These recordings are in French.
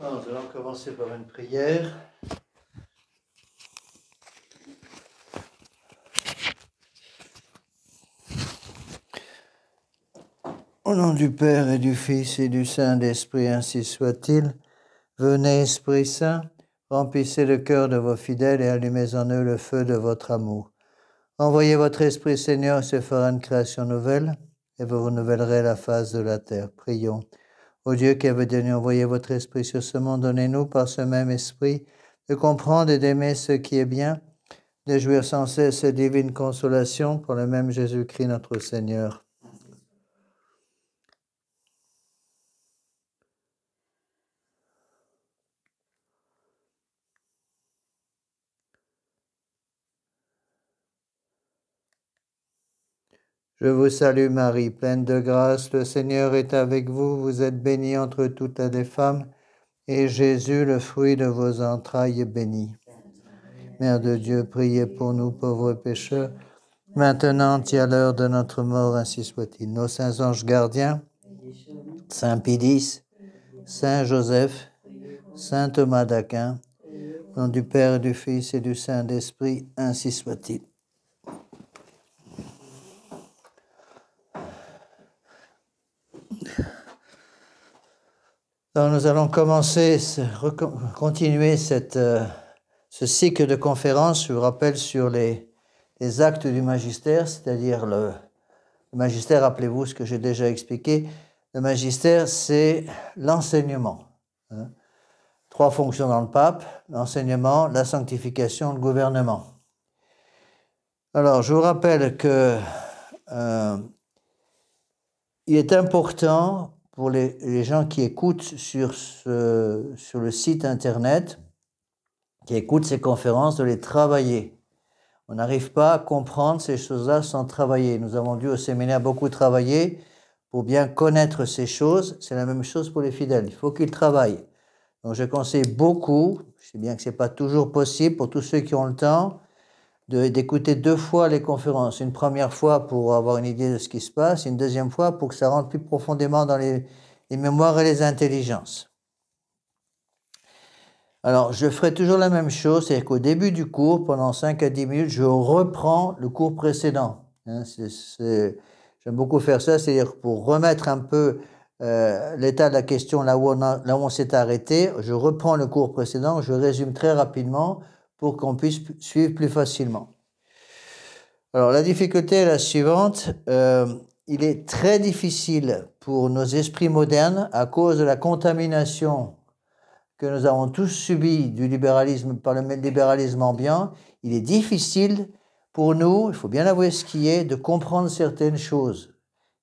Alors, nous allons commencer par une prière. Au nom du Père et du Fils et du Saint-Esprit, ainsi soit-il. Venez, Esprit Saint, remplissez le cœur de vos fidèles et allumez en eux le feu de votre amour. Envoyez votre Esprit, Seigneur, et se fera une création nouvelle, et vous renouvellerez la face de la terre. Prions. Ô Dieu qui avez donné envoyer votre Esprit sur ce monde, donnez-nous par ce même Esprit de comprendre et d'aimer ce qui est bien, de jouir sans cesse cette divine consolation pour le même Jésus-Christ notre Seigneur. Je vous salue Marie, pleine de grâce, le Seigneur est avec vous, vous êtes bénie entre toutes les femmes, et Jésus, le fruit de vos entrailles, est béni. Mère de Dieu, priez pour nous pauvres pécheurs, maintenant et à l'heure de notre mort, ainsi soit-il. Nos saints anges gardiens, Saint Pidis, Saint Joseph, Saint Thomas d'Aquin, au nom du Père, et du Fils et du Saint-Esprit, ainsi soit-il. Alors nous allons continuer ce cycle de conférences, je vous rappelle, sur les actes du magistère, c'est-à-dire le magistère, rappelez-vous ce que j'ai déjà expliqué, le magistère, c'est l'enseignement. Trois fonctions dans le pape, l'enseignement, la sanctification, le gouvernement. Alors, je vous rappelle que il est important pour les gens qui écoutent sur le site internet, qui écoutent ces conférences, de les travailler. On n'arrive pas à comprendre ces choses-là sans travailler. Nous avons dû au séminaire beaucoup travailler pour bien connaître ces choses. C'est la même chose pour les fidèles. Il faut qu'ils travaillent. Donc je conseille beaucoup, je sais bien que ce n'est pas toujours possible pour tous ceux qui ont le temps, d'écouter 2 fois les conférences. Une première fois pour avoir une idée de ce qui se passe, une deuxième fois pour que ça rentre plus profondément dans les mémoires et les intelligences. Alors, je ferai toujours la même chose, c'est-à-dire qu'au début du cours, pendant 5 à 10 minutes, je reprends le cours précédent. J'aime beaucoup faire ça, c'est-à-dire pour remettre un peu l'état de la question là où on s'est arrêté, je reprends le cours précédent, je résume très rapidement pour qu'on puisse suivre plus facilement. Alors, la difficulté est la suivante. Il est très difficile pour nos esprits modernes, à cause de la contamination que nous avons tous subie du libéralisme, par le libéralisme ambiant, il est difficile pour nous, il faut bien avouer ce qui est, de comprendre certaines choses.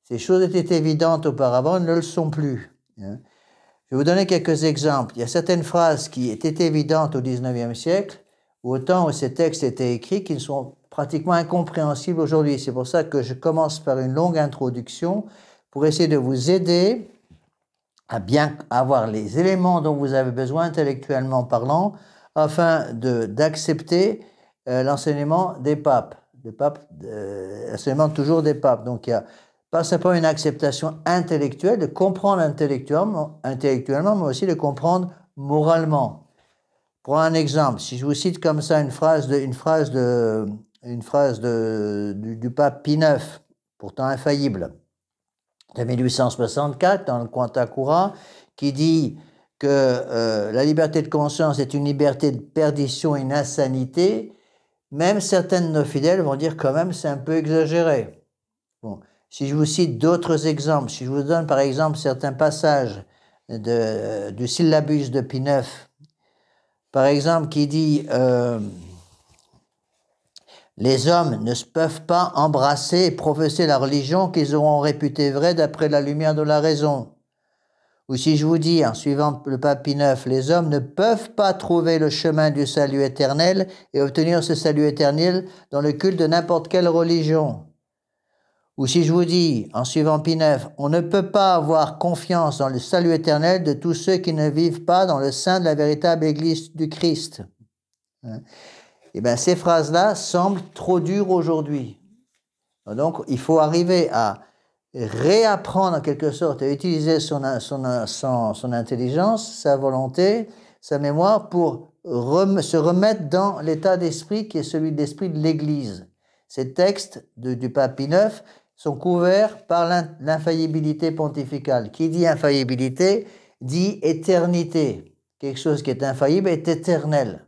Ces choses étaient évidentes auparavant, elles ne le sont plus. Je vais vous donner quelques exemples. Il y a certaines phrases qui étaient évidentes au XIXe siècle, ou au temps où ces textes étaient écrits, qui sont pratiquement incompréhensibles aujourd'hui. C'est pour ça que je commence par une longue introduction pour essayer de vous aider à bien avoir les éléments dont vous avez besoin intellectuellement parlant, afin d'accepter l'enseignement des papes. L'enseignement toujours des papes. Donc il y a pas simplement une acceptation intellectuelle, de comprendre intellectuellement, mais aussi de comprendre moralement. Pour un exemple, si je vous cite comme ça une phrase du pape Pie IX, pourtant infaillible, de 1864, dans le Quanta Cura, qui dit que la liberté de conscience est une liberté de perdition et une insanité, même certains de nos fidèles vont dire quand même c'est un peu exagéré. Bon. Si je vous cite d'autres exemples, si je vous donne par exemple certains passages du syllabus de Pie IX, par exemple qui dit les hommes ne peuvent pas embrasser et professer la religion qu'ils auront réputée vraie d'après la lumière de la raison. Ou si je vous dis, en suivant le pape Pie IX, les hommes ne peuvent pas trouver le chemin du salut éternel et obtenir ce salut éternel dans le culte de n'importe quelle religion. Ou si je vous dis, en suivant Pie IX, on ne peut pas avoir confiance dans le salut éternel de tous ceux qui ne vivent pas dans le sein de la véritable Église du Christ. Eh bien, ces phrases-là semblent trop dures aujourd'hui. Donc, il faut arriver à réapprendre en quelque sorte à utiliser son intelligence, sa volonté, sa mémoire pour se remettre dans l'état d'esprit qui est celui de l'esprit de l'Église. Ces textes du pape Pie IX sont couverts par l'infaillibilité pontificale. Qui dit infaillibilité dit éternité. Quelque chose qui est infaillible est éternel.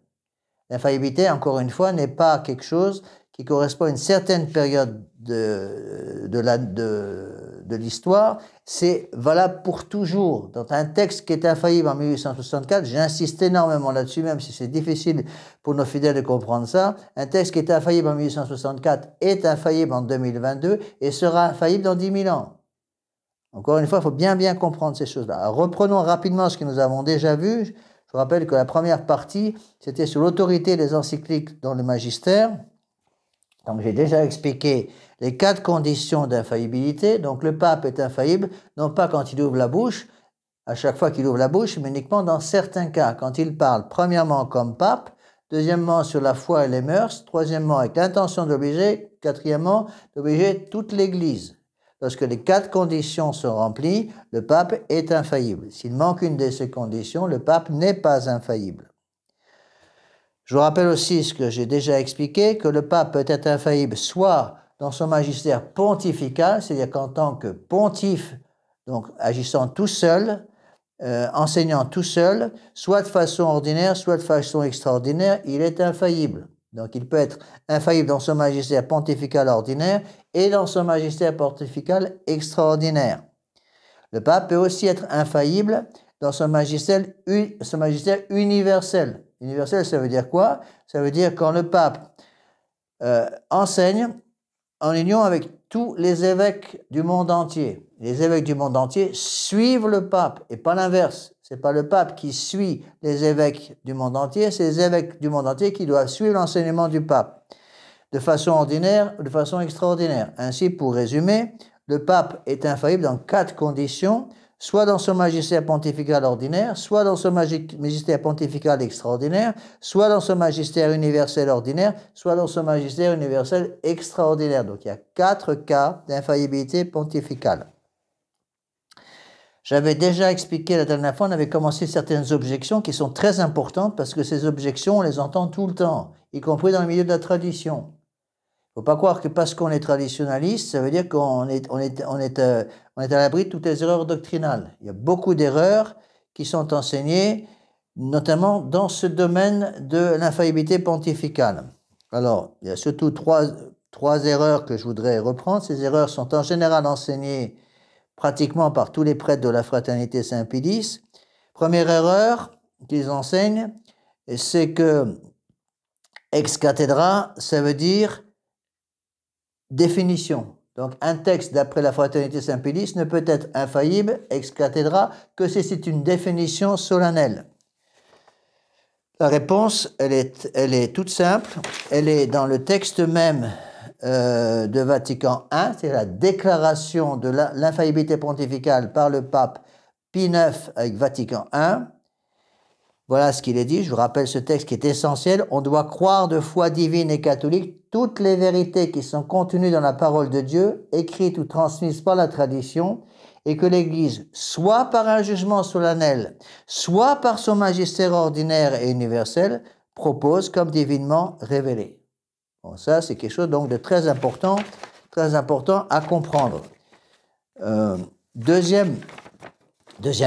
L'infaillibilité, encore une fois, n'est pas quelque chose qui correspond à une certaine période de l'histoire, c'est valable pour toujours. Dans un texte qui est infaillible en 1864, j'insiste énormément là-dessus, même si c'est difficile pour nos fidèles de comprendre ça, un texte qui est infaillible en 1864 est infaillible en 2022 et sera infaillible dans 10 000 ans. Encore une fois, il faut bien comprendre ces choses-là. Alors, reprenons rapidement ce que nous avons déjà vu. Je vous rappelle que la première partie, c'était sur l'autorité des encycliques dans le magistère. Donc, j'ai déjà expliqué les 4 conditions d'infaillibilité. Donc, le pape est infaillible, non pas quand il ouvre la bouche, à chaque fois qu'il ouvre la bouche, mais uniquement dans certains cas. Quand il parle, premièrement, comme pape, deuxièmement, sur la foi et les mœurs, troisièmement, avec l'intention d'obliger, quatrièmement, d'obliger toute l'Église. Lorsque les 4 conditions sont remplies, le pape est infaillible. S'il manque une de ces conditions, le pape n'est pas infaillible. Je vous rappelle aussi ce que j'ai déjà expliqué, que le pape peut être infaillible soit dans son magistère pontifical, c'est-à-dire qu'en tant que pontife, donc agissant tout seul, enseignant tout seul, soit de façon ordinaire, soit de façon extraordinaire, il est infaillible. Donc il peut être infaillible dans son magistère pontifical ordinaire et dans son magistère pontifical extraordinaire. Le pape peut aussi être infaillible dans son magistère universel. Universel, ça veut dire quoi? Ça veut dire quand le pape enseigne en union avec tous les évêques du monde entier. Les évêques du monde entier suivent le pape et pas l'inverse. Ce n'est pas le pape qui suit les évêques du monde entier, c'est les évêques du monde entier qui doivent suivre l'enseignement du pape, de façon ordinaire ou de façon extraordinaire. Ainsi, pour résumer, le pape est infaillible dans 4 conditions, soit dans son magistère pontifical ordinaire, soit dans son magistère pontifical extraordinaire, soit dans son magistère universel ordinaire, soit dans son magistère universel extraordinaire. Donc il y a 4 cas d'infaillibilité pontificale. J'avais déjà expliqué la dernière fois, on avait commencé certaines objections qui sont très importantes parce que ces objections, on les entend tout le temps, y compris dans le milieu de la tradition. Il ne faut pas croire que parce qu'on est traditionnaliste, ça veut dire qu'on est à l'abri de toutes les erreurs doctrinales. Il y a beaucoup d'erreurs qui sont enseignées, notamment dans ce domaine de l'infaillibilité pontificale. Alors, il y a surtout trois erreurs que je voudrais reprendre. Ces erreurs sont en général enseignées pratiquement par tous les prêtres de la fraternité Saint-Pédis. Première erreur qu'ils enseignent, c'est que ex cathedra, ça veut dire définition. Donc, un texte d'après la fraternité Saint-Pédis ne peut être infaillible, ex cathedra, que si c'est une définition solennelle. La réponse, elle est toute simple. Elle est dans le texte même de Vatican I, c'est la déclaration de l'infaillibilité pontificale par le pape Pie IX avec Vatican I. Voilà ce qu'il est dit. Je vous rappelle ce texte qui est essentiel. On doit croire de foi divine et catholique toutes les vérités qui sont contenues dans la parole de Dieu, écrites ou transmises par la tradition, et que l'Église, soit par un jugement solennel, soit par son magistère ordinaire et universel, propose comme divinement révélé. Bon, ça, c'est quelque chose donc de très important à comprendre. Deuxième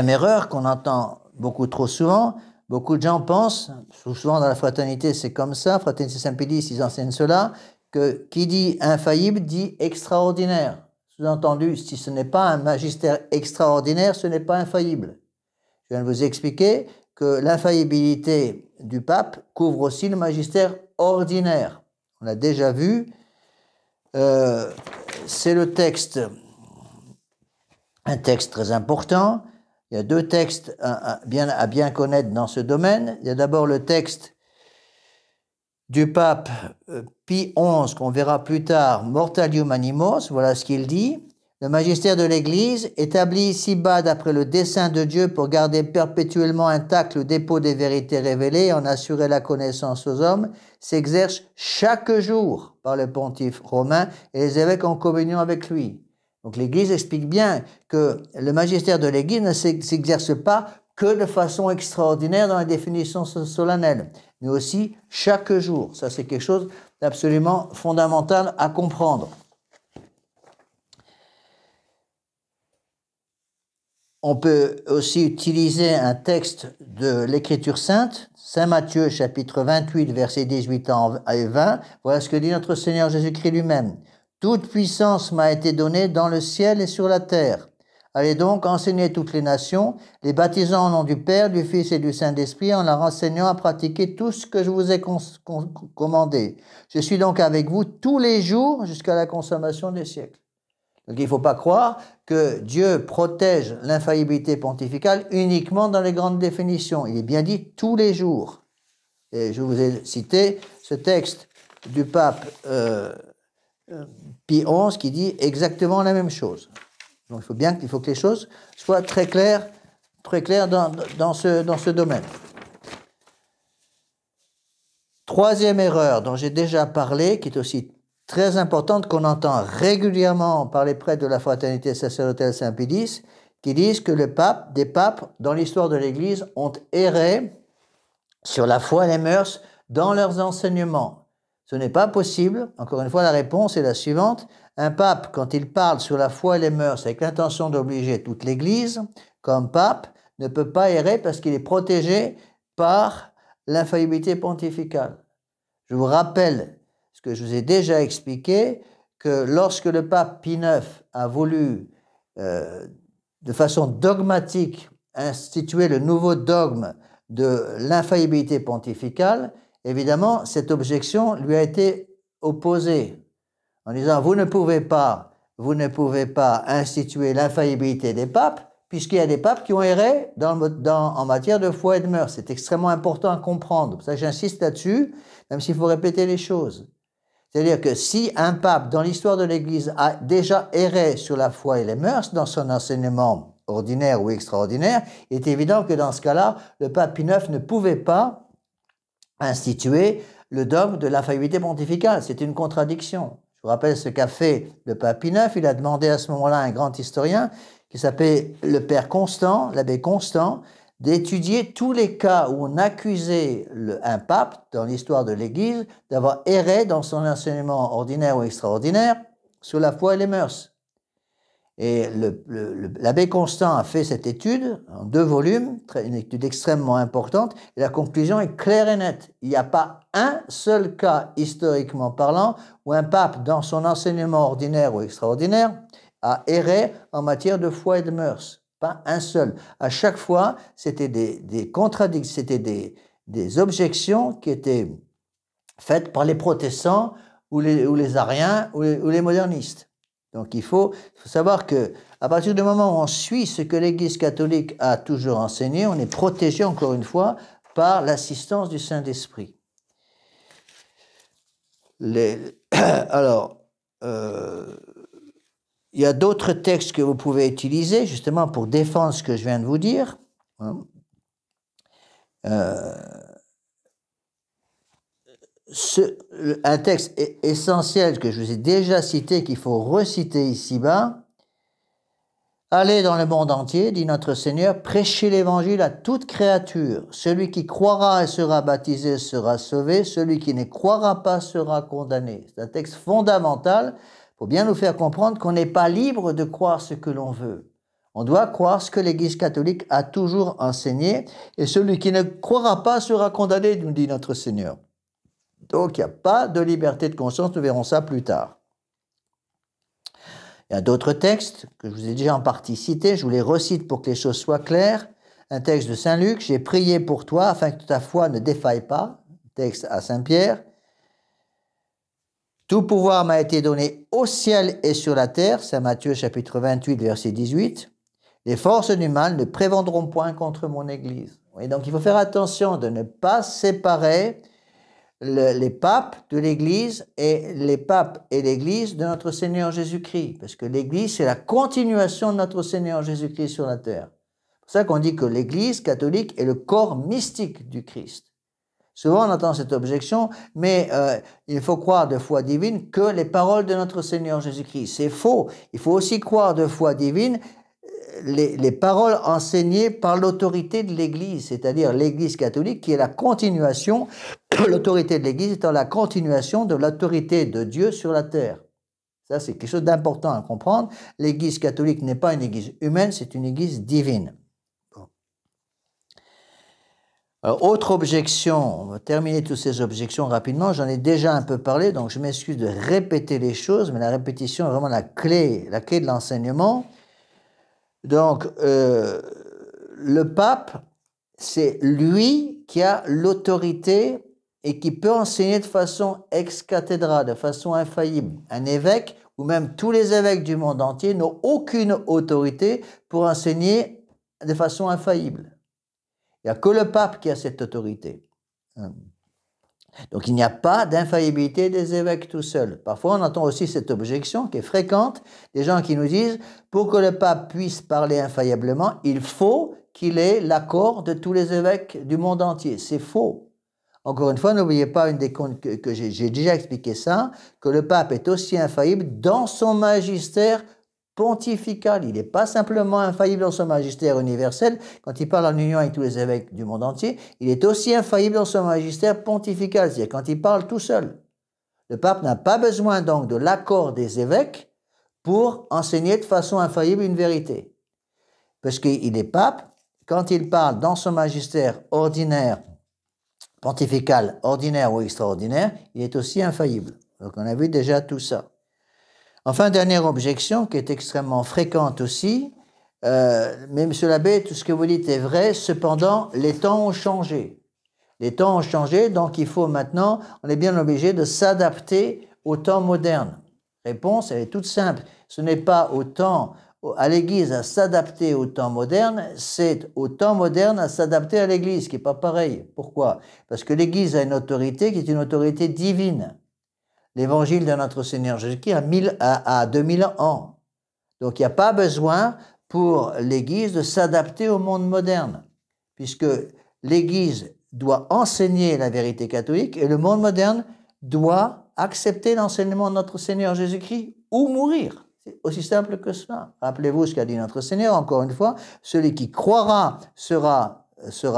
erreur qu'on entend beaucoup trop souvent, beaucoup de gens pensent, souvent dans la fraternité c'est comme ça, fraternité Saint-Pédis, ils enseignent cela, que qui dit infaillible dit extraordinaire. Sous-entendu, si ce n'est pas un magistère extraordinaire, ce n'est pas infaillible. Je viens de vous expliquer que l'infaillibilité du pape couvre aussi le magistère ordinaire. On l'a déjà vu, c'est le texte, un texte très important. Il y a 2 textes à bien connaître dans ce domaine. Il y a d'abord le texte du pape Pie XI, qu'on verra plus tard, Mortalium Animos, voilà ce qu'il dit. Le magistère de l'Église, établi ici-bas d'après le dessein de Dieu pour garder perpétuellement intact le dépôt des vérités révélées et en assurer la connaissance aux hommes, s'exerce chaque jour par le pontife romain et les évêques en communion avec lui. Donc l'Église explique bien que le magistère de l'Église ne s'exerce pas que de façon extraordinaire dans la définition solennelle, mais aussi chaque jour. Ça, c'est quelque chose d'absolument fondamental à comprendre. On peut aussi utiliser un texte de l'Écriture sainte, Saint Matthieu, chapitre 28, versets 18 et 20. Voilà ce que dit notre Seigneur Jésus-Christ lui-même. « Toute puissance m'a été donnée dans le ciel et sur la terre. Allez donc enseigner toutes les nations, les baptisant au nom du Père, du Fils et du Saint-Esprit, en leur enseignant à pratiquer tout ce que je vous ai commandé. Je suis donc avec vous tous les jours jusqu'à la consommation des siècles. » Donc il ne faut pas croire que Dieu protège l'infaillibilité pontificale uniquement dans les grandes définitions. Il est bien dit tous les jours. Et je vous ai cité ce texte du pape Pie XI qui dit exactement la même chose. Donc il faut que les choses soient très claires dans ce domaine. Troisième erreur dont j'ai déjà parlé, qui est aussi très importante, qu'on entend régulièrement par les prêtres de la fraternité sacerdotale Saint-Pédis, qui disent que des papes dans l'histoire de l'Église ont erré sur la foi et les mœurs dans leurs enseignements. Ce n'est pas possible. Encore une fois, la réponse est la suivante. Un pape, quand il parle sur la foi et les mœurs avec l'intention d'obliger toute l'Église, comme pape, ne peut pas errer parce qu'il est protégé par l'infaillibilité pontificale. Je vous rappelle ce que je vous ai déjà expliqué, que lorsque le pape Pie IX a voulu, de façon dogmatique, instituer le nouveau dogme de l'infaillibilité pontificale, évidemment, cette objection lui a été opposée en disant vous ne pouvez pas instituer l'infaillibilité des papes puisqu'il y a des papes qui ont erré en matière de foi et de mœurs. C'est extrêmement important à comprendre. C'est pour ça que j'insiste là-dessus, même s'il faut répéter les choses. C'est-à-dire que si un pape dans l'histoire de l'Église a déjà erré sur la foi et les mœurs dans son enseignement ordinaire ou extraordinaire, il est évident que dans ce cas-là, le pape Pie IX ne pouvait pas instituer le dogme de l'infaillibilité pontificale. C'est une contradiction. Je vous rappelle ce qu'a fait le pape Pie IX. Il a demandé à ce moment-là à un grand historien qui s'appelait le père Constant, l'abbé Constant, d'étudier tous les cas où on accusait un pape dans l'histoire de l'Église d'avoir erré dans son enseignement ordinaire ou extraordinaire sur la foi et les mœurs. Et l'abbé Constant a fait cette étude en 2 volumes, une étude extrêmement importante, et la conclusion est claire et nette. Il n'y a pas un seul cas, historiquement parlant, où un pape, dans son enseignement ordinaire ou extraordinaire, a erré en matière de foi et de mœurs. Pas un seul. À chaque fois, c'était des contradictions, c'était des objections qui étaient faites par les protestants ou les ariens ou les modernistes. Donc il faut savoir que à partir du moment où on suit ce que l'Église catholique a toujours enseigné, on est protégé encore une fois par l'assistance du Saint-Esprit. Alors, il y a d'autres textes que vous pouvez utiliser justement pour défendre ce que je viens de vous dire. Un texte essentiel que je vous ai déjà cité, qu'il faut reciter ici-bas. Allez dans le monde entier, dit notre Seigneur, prêchez l'évangile à toute créature. Celui qui croira et sera baptisé sera sauvé, celui qui ne croira pas sera condamné. C'est un texte fondamental pour bien nous faire comprendre qu'on n'est pas libre de croire ce que l'on veut. On doit croire ce que l'Église catholique a toujours enseigné, et celui qui ne croira pas sera condamné, nous dit notre Seigneur. Donc, il n'y a pas de liberté de conscience, nous verrons ça plus tard. Il y a d'autres textes que je vous ai déjà en partie cités, je vous les recite pour que les choses soient claires. Un texte de Saint Luc, « J'ai prié pour toi afin que ta foi ne défaille pas », texte à Saint Pierre. « Tout pouvoir m'a été donné au ciel et sur la terre », Saint Matthieu chapitre 28, verset 18. « Les forces du mal ne prévendront point contre mon Église ». Et donc, il faut faire attention de ne pas séparer les papes de l'Église et les papes et l'Église de notre Seigneur Jésus-Christ. Parce que l'Église, c'est la continuation de notre Seigneur Jésus-Christ sur la terre. C'est pour ça qu'on dit que l'Église catholique est le corps mystique du Christ. Souvent, on entend cette objection, mais il faut croire de foi divine que les paroles de notre Seigneur Jésus-Christ. C'est faux. Il faut aussi croire de foi divine les paroles enseignées par l'autorité de l'Église, c'est-à-dire l'Église catholique, qui est la continuation, l'autorité de l'Église étant la continuation de l'autorité de Dieu sur la terre. Ça, c'est quelque chose d'important à comprendre. L'Église catholique n'est pas une Église humaine, c'est une Église divine. Alors, autre objection, on va terminer toutes ces objections rapidement, j'en ai déjà un peu parlé, donc je m'excuse de répéter les choses, mais la répétition est vraiment la clé de l'enseignement. Donc, le pape, c'est lui qui a l'autorité et qui peut enseigner de façon ex cathedra, de façon infaillible. Un évêque, ou même tous les évêques du monde entier, n'ont aucune autorité pour enseigner de façon infaillible. Il n'y a que le pape qui a cette autorité. Donc, il n'y a pas d'infaillibilité des évêques tout seuls. Parfois, on entend aussi cette objection qui est fréquente, des gens qui nous disent, pour que le pape puisse parler infailliblement, il faut qu'il ait l'accord de tous les évêques du monde entier. C'est faux. Encore une fois, n'oubliez pas que j'ai déjà expliqué ça, que le pape est aussi infaillible dans son magistère pontifical. Il n'est pas simplement infaillible dans son magistère universel. Quand il parle en union avec tous les évêques du monde entier, il est aussi infaillible dans son magistère pontifical, c'est-à-dire quand il parle tout seul. Le pape n'a pas besoin donc de l'accord des évêques pour enseigner de façon infaillible une vérité. Parce qu'il est pape, quand il parle dans son magistère ordinaire, pontifical, ordinaire ou extraordinaire, il est aussi infaillible. Donc on a vu déjà tout ça. Enfin, dernière objection qui est extrêmement fréquente aussi, mais monsieur l'abbé, tout ce que vous dites est vrai, cependant, les temps ont changé. Les temps ont changé, donc il faut maintenant, on est bien obligé de s'adapter au temps moderne. Réponse, elle est toute simple. Ce n'est pas à l'Église à s'adapter au temps moderne, c'est au temps moderne à s'adapter à l'Église, qui n'est pas pareil. Pourquoi? Parce que l'Église a une autorité qui est une autorité divine. L'évangile de notre Seigneur Jésus-Christ a 2000 ans. Donc, il n'y a pas besoin pour l'Église de s'adapter au monde moderne, puisque l'Église doit enseigner la vérité catholique et le monde moderne doit accepter l'enseignement de notre Seigneur Jésus-Christ ou mourir. C'est aussi simple que cela. Rappelez-vous ce qu'a dit notre Seigneur, encore une fois, celui qui croira sera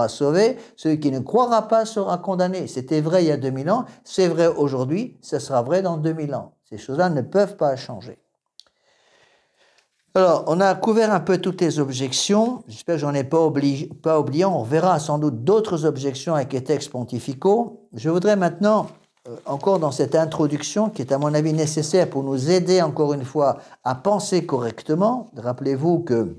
sauvé, celui qui ne croira pas sera condamné. C'était vrai il y a 2000 ans, c'est vrai aujourd'hui, ce sera vrai dans 2000 ans. Ces choses-là ne peuvent pas changer. Alors, on a couvert un peu toutes les objections, j'espère que j'en ai pas oublié, on verra sans doute d'autres objections avec les textes pontificaux. Je voudrais maintenant, encore dans cette introduction, qui est à mon avis nécessaire pour nous aider encore une fois à penser correctement, rappelez-vous que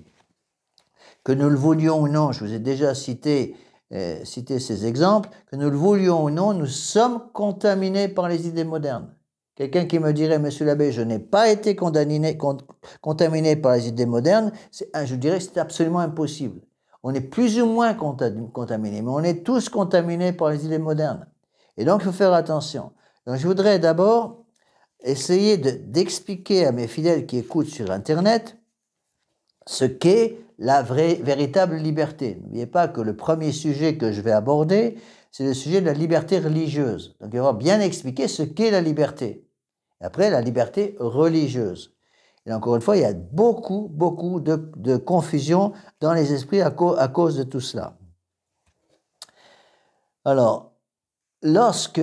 nous le voulions ou non, je vous ai déjà cité ces exemples, que nous le voulions ou non, nous sommes contaminés par les idées modernes. Quelqu'un qui me dirait, monsieur l'abbé, je n'ai pas été contaminé par les idées modernes, je dirais que c'est absolument impossible. On est plus ou moins contaminés, mais on est tous contaminés par les idées modernes. Et donc, il faut faire attention. Donc, je voudrais d'abord essayer d'expliquer à mes fidèles qui écoutent sur Internet ce qu'est la véritable liberté. N'oubliez pas que le premier sujet que je vais aborder, c'est le sujet de la liberté religieuse. Donc, il va bien expliquer ce qu'est la liberté. Et après, la liberté religieuse. Et encore une fois, il y a beaucoup de confusion dans les esprits à cause de tout cela. Alors, lorsque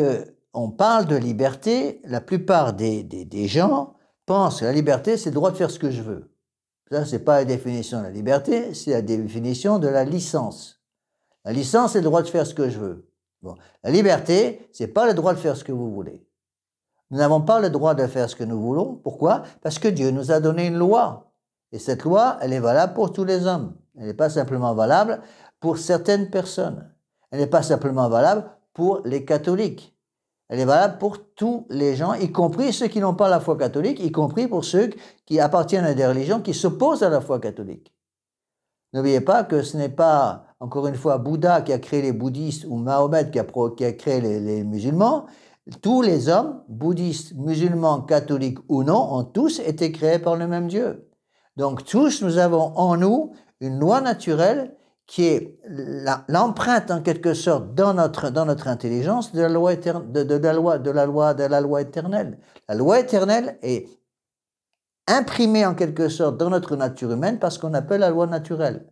on parle de liberté, la plupart des gens pensent que la liberté, c'est le droit de faire ce que je veux. Ça, ce n'est pas la définition de la liberté, c'est la définition de la licence. La licence, c'est le droit de faire ce que je veux. Bon. La liberté, ce n'est pas le droit de faire ce que vous voulez. Nous n'avons pas le droit de faire ce que nous voulons. Pourquoi? Parce que Dieu nous a donné une loi. Et cette loi, elle est valable pour tous les hommes. Elle n'est pas simplement valable pour certaines personnes. Elle n'est pas simplement valable pour les catholiques. Elle est valable pour tous les gens, y compris ceux qui n'ont pas la foi catholique, y compris pour ceux qui appartiennent à des religions qui s'opposent à la foi catholique. N'oubliez pas que ce n'est pas, encore une fois, Bouddha qui a créé les bouddhistes ou Mahomet qui a créé les musulmans. Tous les hommes, bouddhistes, musulmans, catholiques ou non, ont tous été créés par le même Dieu. Donc tous, nous avons en nous une loi naturelle qui est l'empreinte en quelque sorte dans notre intelligence de la loi de la loi éternelle. La loi éternelle est imprimée en quelque sorte dans notre nature humaine parce qu'on appelle la loi naturelle.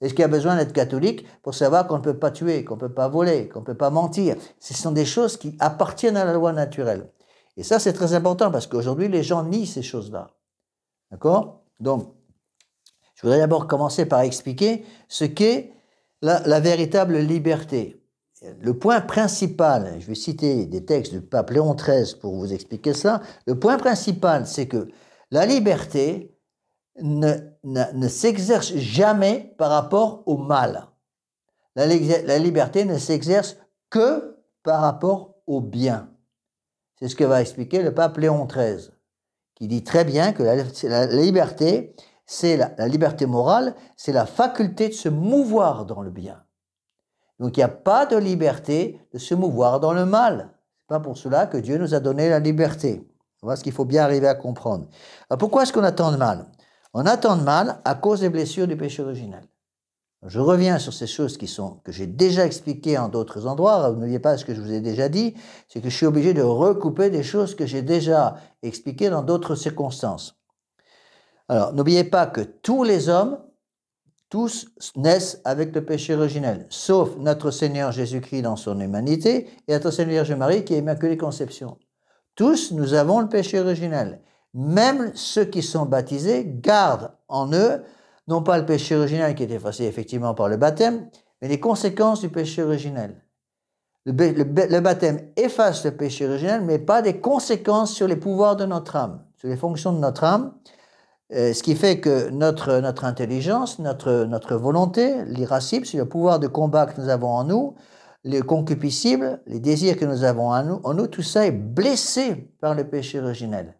Est-ce qu'il y a besoin d'être catholique pour savoir qu'on ne peut pas tuer, qu'on ne peut pas voler, qu'on ne peut pas mentir? Ce sont des choses qui appartiennent à la loi naturelle. Et ça, c'est très important parce qu'aujourd'hui, les gens nient ces choses-là. D'accord? Donc, je voudrais d'abord commencer par expliquer ce qu'est la véritable liberté. Le point principal, je vais citer des textes du pape Léon XIII pour vous expliquer cela. Le point principal, c'est que la liberté ne s'exerce jamais par rapport au mal. La liberté ne s'exerce que par rapport au bien. C'est ce que va expliquer le pape Léon XIII, qui dit très bien que la liberté, c'est la liberté morale, c'est la faculté de se mouvoir dans le bien. Donc il n'y a pas de liberté de se mouvoir dans le mal. Ce n'est pas pour cela que Dieu nous a donné la liberté. Voilà ce qu'il faut bien arriver à comprendre. Alors pourquoi est-ce qu'on a tant de mal? On a tant de mal à cause des blessures du péché originel. Je reviens sur ces choses que j'ai déjà expliquées en d'autres endroits. N'oubliez pas ce que je vous ai déjà dit, c'est que je suis obligé de recouper des choses que j'ai déjà expliquées dans d'autres circonstances. Alors, n'oubliez pas que tous les hommes, tous naissent avec le péché originel, sauf notre Seigneur Jésus-Christ dans son humanité et notre Seigneur Vierge Marie qui est Immaculée Conception. Tous, nous avons le péché originel. Même ceux qui sont baptisés gardent en eux, non pas le péché originel qui est effacé effectivement par le baptême, mais les conséquences du péché originel. Le baptême efface le péché originel, mais pas des conséquences sur les pouvoirs de notre âme, sur les fonctions de notre âme, ce qui fait que notre intelligence, notre volonté, l'irascible, c'est le pouvoir de combat que nous avons en nous, les concupiscibles, les désirs que nous avons en nous, tout ça est blessé par le péché originel.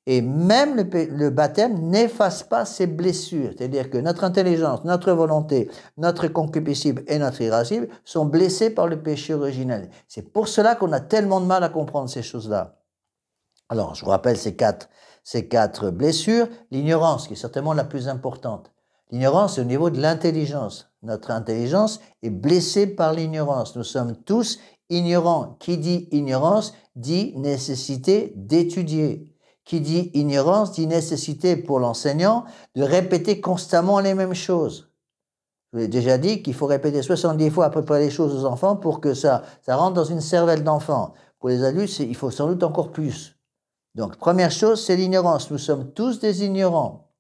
Et même le baptême n'efface pas ces blessures. C'est-à-dire que notre intelligence, notre volonté, notre concupiscible et notre irascible sont blessés par le péché originel. C'est pour cela qu'on a tellement de mal à comprendre ces choses-là. Alors, je vous rappelle ces quatre blessures. L'ignorance, qui est certainement la plus importante. L'ignorance, c'est au niveau de l'intelligence. Notre intelligence est blessée par l'ignorance. Nous sommes tous ignorants. Qui dit ignorance dit nécessité d'étudier. Qui dit ignorance dit nécessité pour l'enseignant de répéter constamment les mêmes choses. Je vous ai déjà dit qu'il faut répéter 70 fois à peu près les choses aux enfants pour que ça rentre dans une cervelle d'enfant. Pour les adultes, il faut sans doute encore plus. Donc, première chose, c'est l'ignorance. Nous sommes tous des ignorants.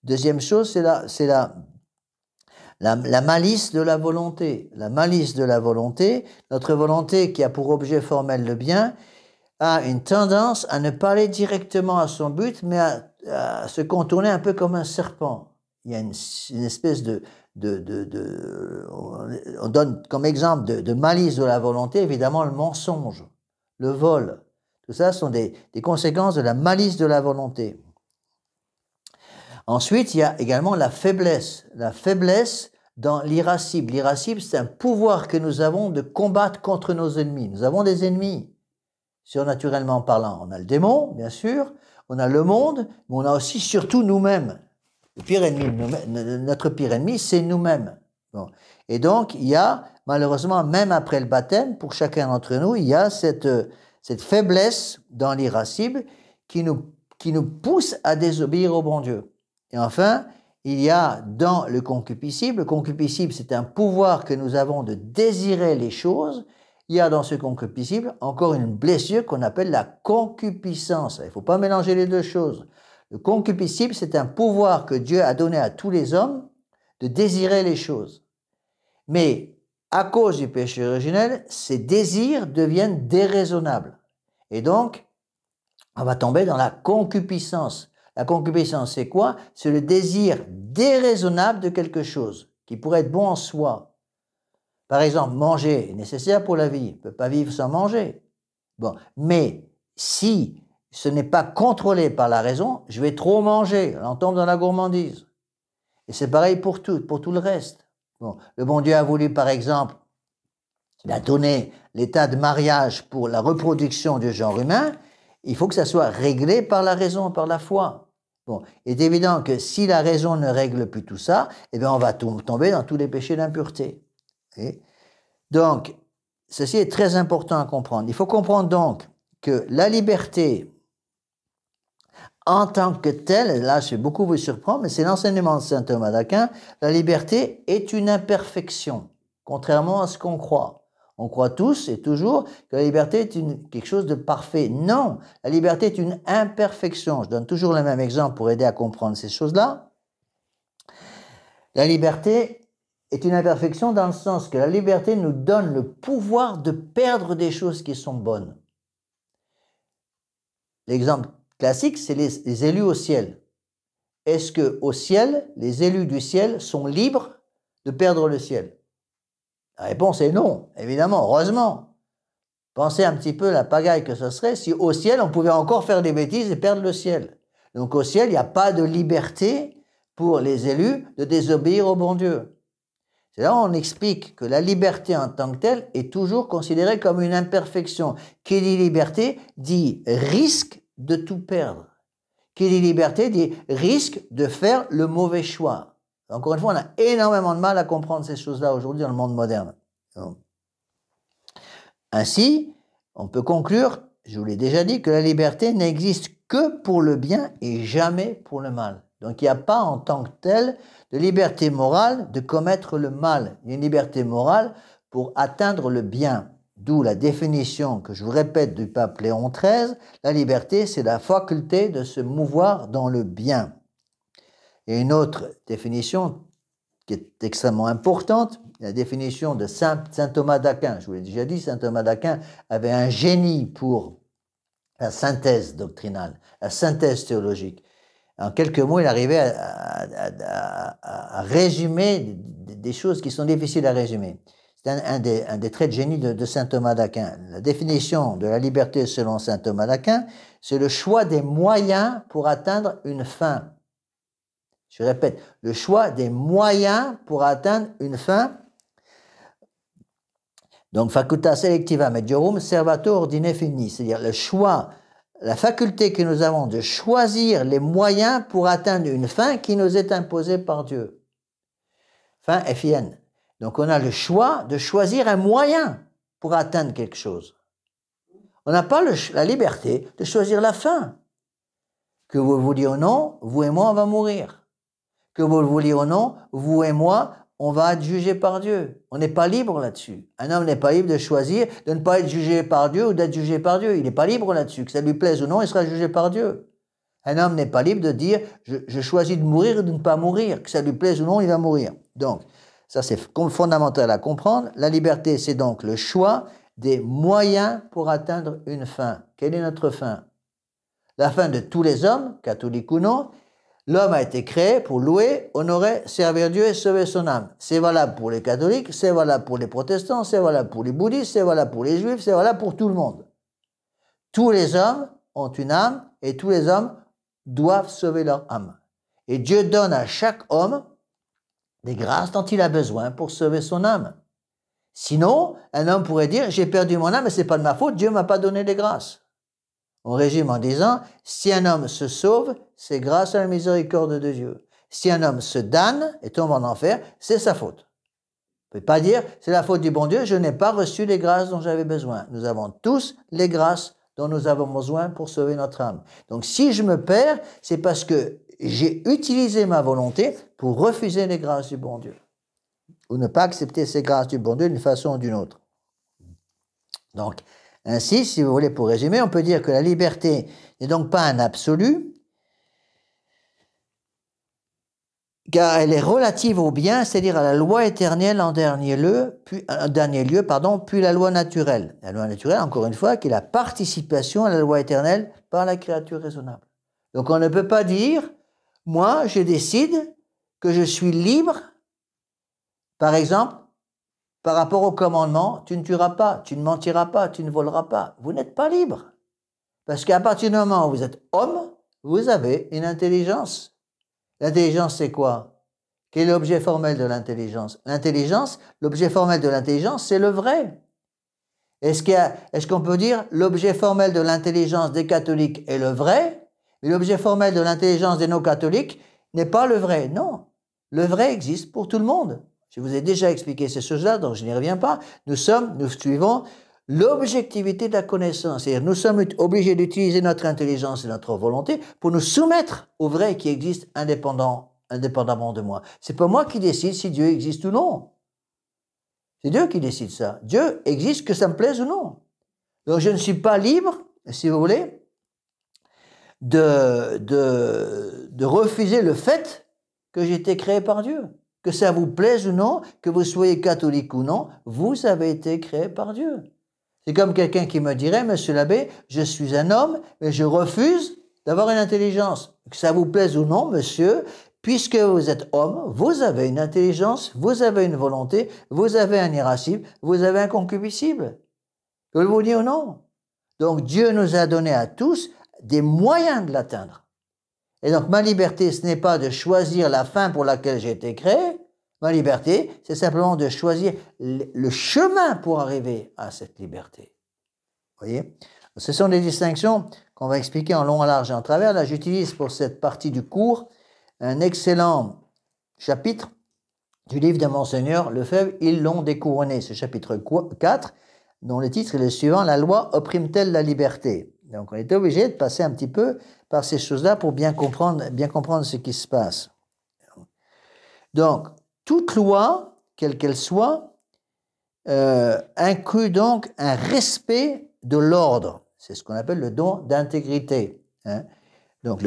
Deuxième chose, c'est la malice de la volonté. La malice de la volonté, notre volonté qui a pour objet formel le bien, a une tendance à ne pas aller directement à son but, mais à se contourner un peu comme un serpent. Il y a une espèce on donne comme exemple de malice de la volonté, évidemment, le mensonge, le vol. Tout ça sont des conséquences de la malice de la volonté. Ensuite, il y a également la faiblesse. La faiblesse dans l'irascible. L'irascible, c'est un pouvoir que nous avons de combattre contre nos ennemis. Nous avons des ennemis. Surnaturellement parlant, on a le démon, bien sûr, on a le monde, mais on a aussi surtout nous-mêmes. Le pire ennemi, notre pire ennemi, c'est nous-mêmes. Bon. Et donc, il y a, malheureusement, même après le baptême, pour chacun d'entre nous, il y a cette faiblesse dans l'irascible qui nous pousse à désobéir au bon Dieu. Et enfin, il y a dans le concupiscible, c'est un pouvoir que nous avons de désirer les choses. Il y a dans ce concupiscible encore une blessure qu'on appelle la concupiscence. Il ne faut pas mélanger les deux choses. Le concupiscible, c'est un pouvoir que Dieu a donné à tous les hommes de désirer les choses. Mais à cause du péché originel, ces désirs deviennent déraisonnables. Et donc, on va tomber dans la concupiscence. La concupiscence, c'est quoi? C'est le désir déraisonnable de quelque chose qui pourrait être bon en soi. Par exemple, manger est nécessaire pour la vie. On ne peut pas vivre sans manger. Bon, mais si ce n'est pas contrôlé par la raison, je vais trop manger. On tombe dans la gourmandise. Et c'est pareil pour tout le reste. Bon, le bon Dieu a voulu, par exemple, il a donné l'état de mariage pour la reproduction du genre humain. Il faut que ça soit réglé par la raison, par la foi. Bon, il est évident que si la raison ne règle plus tout ça, eh bien on va tomber dans tous les péchés d'impureté. Donc, ceci est très important à comprendre. Il faut comprendre donc que la liberté en tant que telle, là je vais beaucoup vous surprendre, mais c'est l'enseignement de saint Thomas d'Aquin, la liberté est une imperfection, contrairement à ce qu'on croit. On croit tous et toujours que la liberté est quelque chose de parfait. Non, la liberté est une imperfection. Je donne toujours le même exemple pour aider à comprendre ces choses-là. La liberté est une imperfection dans le sens que la liberté nous donne le pouvoir de perdre des choses qui sont bonnes. L'exemple classique, c'est les élus au ciel. Est-ce qu'au ciel, les élus du ciel sont libres de perdre le ciel? La réponse est non, évidemment, heureusement. Pensez un petit peu la pagaille que ce serait si au ciel, on pouvait encore faire des bêtises et perdre le ciel. Donc au ciel, il n'y a pas de liberté pour les élus de désobéir au bon Dieu. C'est là où on explique que la liberté en tant que telle est toujours considérée comme une imperfection. Qui dit liberté dit risque de tout perdre. Qui dit liberté dit risque de faire le mauvais choix. Encore une fois, on a énormément de mal à comprendre ces choses-là aujourd'hui dans le monde moderne. Ainsi, on peut conclure, je vous l'ai déjà dit, que la liberté n'existe que pour le bien et jamais pour le mal. Donc il n'y a pas en tant que telle de liberté morale de commettre le mal. Il y a une liberté morale pour atteindre le bien. D'où la définition que je vous répète du pape Léon XIII, la liberté c'est la faculté de se mouvoir dans le bien. Et une autre définition qui est extrêmement importante, la définition de saint Thomas d'Aquin. Je vous l'ai déjà dit, saint Thomas d'Aquin avait un génie pour la synthèse doctrinale, la synthèse théologique. En quelques mots, il arrivait à résumer des choses qui sont difficiles à résumer. C'est un des traits de génie de saint Thomas d'Aquin. La définition de la liberté selon saint Thomas d'Aquin, c'est le choix des moyens pour atteindre une fin. Je répète, le choix des moyens pour atteindre une fin. Donc, facultas selectiva mediorum servatur ordine finis, c'est-à-dire le choix, la faculté que nous avons de choisir les moyens pour atteindre une fin qui nous est imposée par Dieu. Fin FIN. Donc, on a le choix de choisir un moyen pour atteindre quelque chose. On n'a pas la liberté de choisir la fin. Que vous le vouliez ou non, vous et moi, on va mourir. Que vous le vouliez ou non, vous et moi, on va être jugés par Dieu. On n'est pas libre là-dessus. Un homme n'est pas libre de choisir de ne pas être jugé par Dieu ou d'être jugé par Dieu. Il n'est pas libre là-dessus. Que ça lui plaise ou non, il sera jugé par Dieu. Un homme n'est pas libre de dire je choisis de mourir ou de ne pas mourir. Que ça lui plaise ou non, il va mourir. Donc, ça c'est fondamental à comprendre. La liberté, c'est donc le choix des moyens pour atteindre une fin. Quelle est notre fin? La fin de tous les hommes, catholiques ou non. L'homme a été créé pour louer, honorer, servir Dieu et sauver son âme. C'est valable pour les catholiques, c'est valable pour les protestants, c'est valable pour les bouddhistes, c'est valable pour les juifs, c'est valable pour tout le monde. Tous les hommes ont une âme et tous les hommes doivent sauver leur âme. Et Dieu donne à chaque homme des grâces dont il a besoin pour sauver son âme. Sinon, un homme pourrait dire « j'ai perdu mon âme, mais ce n'est pas de ma faute, Dieu ne m'a pas donné les grâces ». On résume en disant, si un homme se sauve, c'est grâce à la miséricorde de Dieu. Si un homme se damne et tombe en enfer, c'est sa faute. On ne peut pas dire, c'est la faute du bon Dieu, je n'ai pas reçu les grâces dont j'avais besoin. Nous avons tous les grâces dont nous avons besoin pour sauver notre âme. Donc si je me perds, c'est parce que j'ai utilisé ma volonté pour refuser les grâces du bon Dieu. Ou ne pas accepter ces grâces du bon Dieu d'une façon ou d'une autre. Donc, ainsi, si vous voulez, pour résumer, on peut dire que la liberté n'est donc pas un absolu, car elle est relative au bien, c'est-à-dire à la loi éternelle en dernier lieu, puis la loi naturelle. La loi naturelle, encore une fois, qui est la participation à la loi éternelle par la créature raisonnable. Donc on ne peut pas dire, moi, je décide que je suis libre, par exemple, par rapport au commandement, tu ne tueras pas, tu ne mentiras pas, tu ne voleras pas. Vous n'êtes pas libre. Parce qu'à partir du moment où vous êtes homme, vous avez une intelligence. L'intelligence, c'est quoi? Quel est l'objet formel de l'intelligence? L'intelligence, l'objet formel de l'intelligence, c'est le vrai. Est-ce qu'on peut dire l'objet formel de l'intelligence des catholiques est le vrai Mais l'objet formel de l'intelligence des non-catholiques n'est pas le vrai. Non, le vrai existe pour tout le monde. Je vous ai déjà expliqué ces choses-là, donc je n'y reviens pas. Nous suivons l'objectivité de la connaissance. C'est-à-dire, nous sommes obligés d'utiliser notre intelligence et notre volonté pour nous soumettre au vrai qui existe indépendamment de moi. C'est pas moi qui décide si Dieu existe ou non. C'est Dieu qui décide ça. Dieu existe que ça me plaise ou non. Donc je ne suis pas libre, si vous voulez, de refuser le fait que j'ai été créé par Dieu. Que ça vous plaise ou non, que vous soyez catholique ou non, vous avez été créé par Dieu. C'est comme quelqu'un qui me dirait, monsieur l'abbé, je suis un homme, mais je refuse d'avoir une intelligence. Que ça vous plaise ou non, monsieur, puisque vous êtes homme, vous avez une intelligence, vous avez une volonté, vous avez un irascible, vous avez un concupiscible. Que vous dites ou non. Donc Dieu nous a donné à tous des moyens de l'atteindre. Et donc ma liberté, ce n'est pas de choisir la fin pour laquelle j'ai été créé. Ma liberté, c'est simplement de choisir le chemin pour arriver à cette liberté. Vous voyez? Ce sont des distinctions qu'on va expliquer en long, en large et en travers. Là, j'utilise pour cette partie du cours un excellent chapitre du livre de Monseigneur Lefebvre, Ils l'ont découronné, ce chapitre 4, dont le titre est le suivant, La loi opprime-t-elle la liberté? Donc on est obligé de passer un petit peu par ces choses-là pour bien comprendre ce qui se passe. Donc, toute loi, quelle qu'elle soit, inclut donc un respect de l'ordre. C'est ce qu'on appelle le don d'intégrité. Hein. Donc,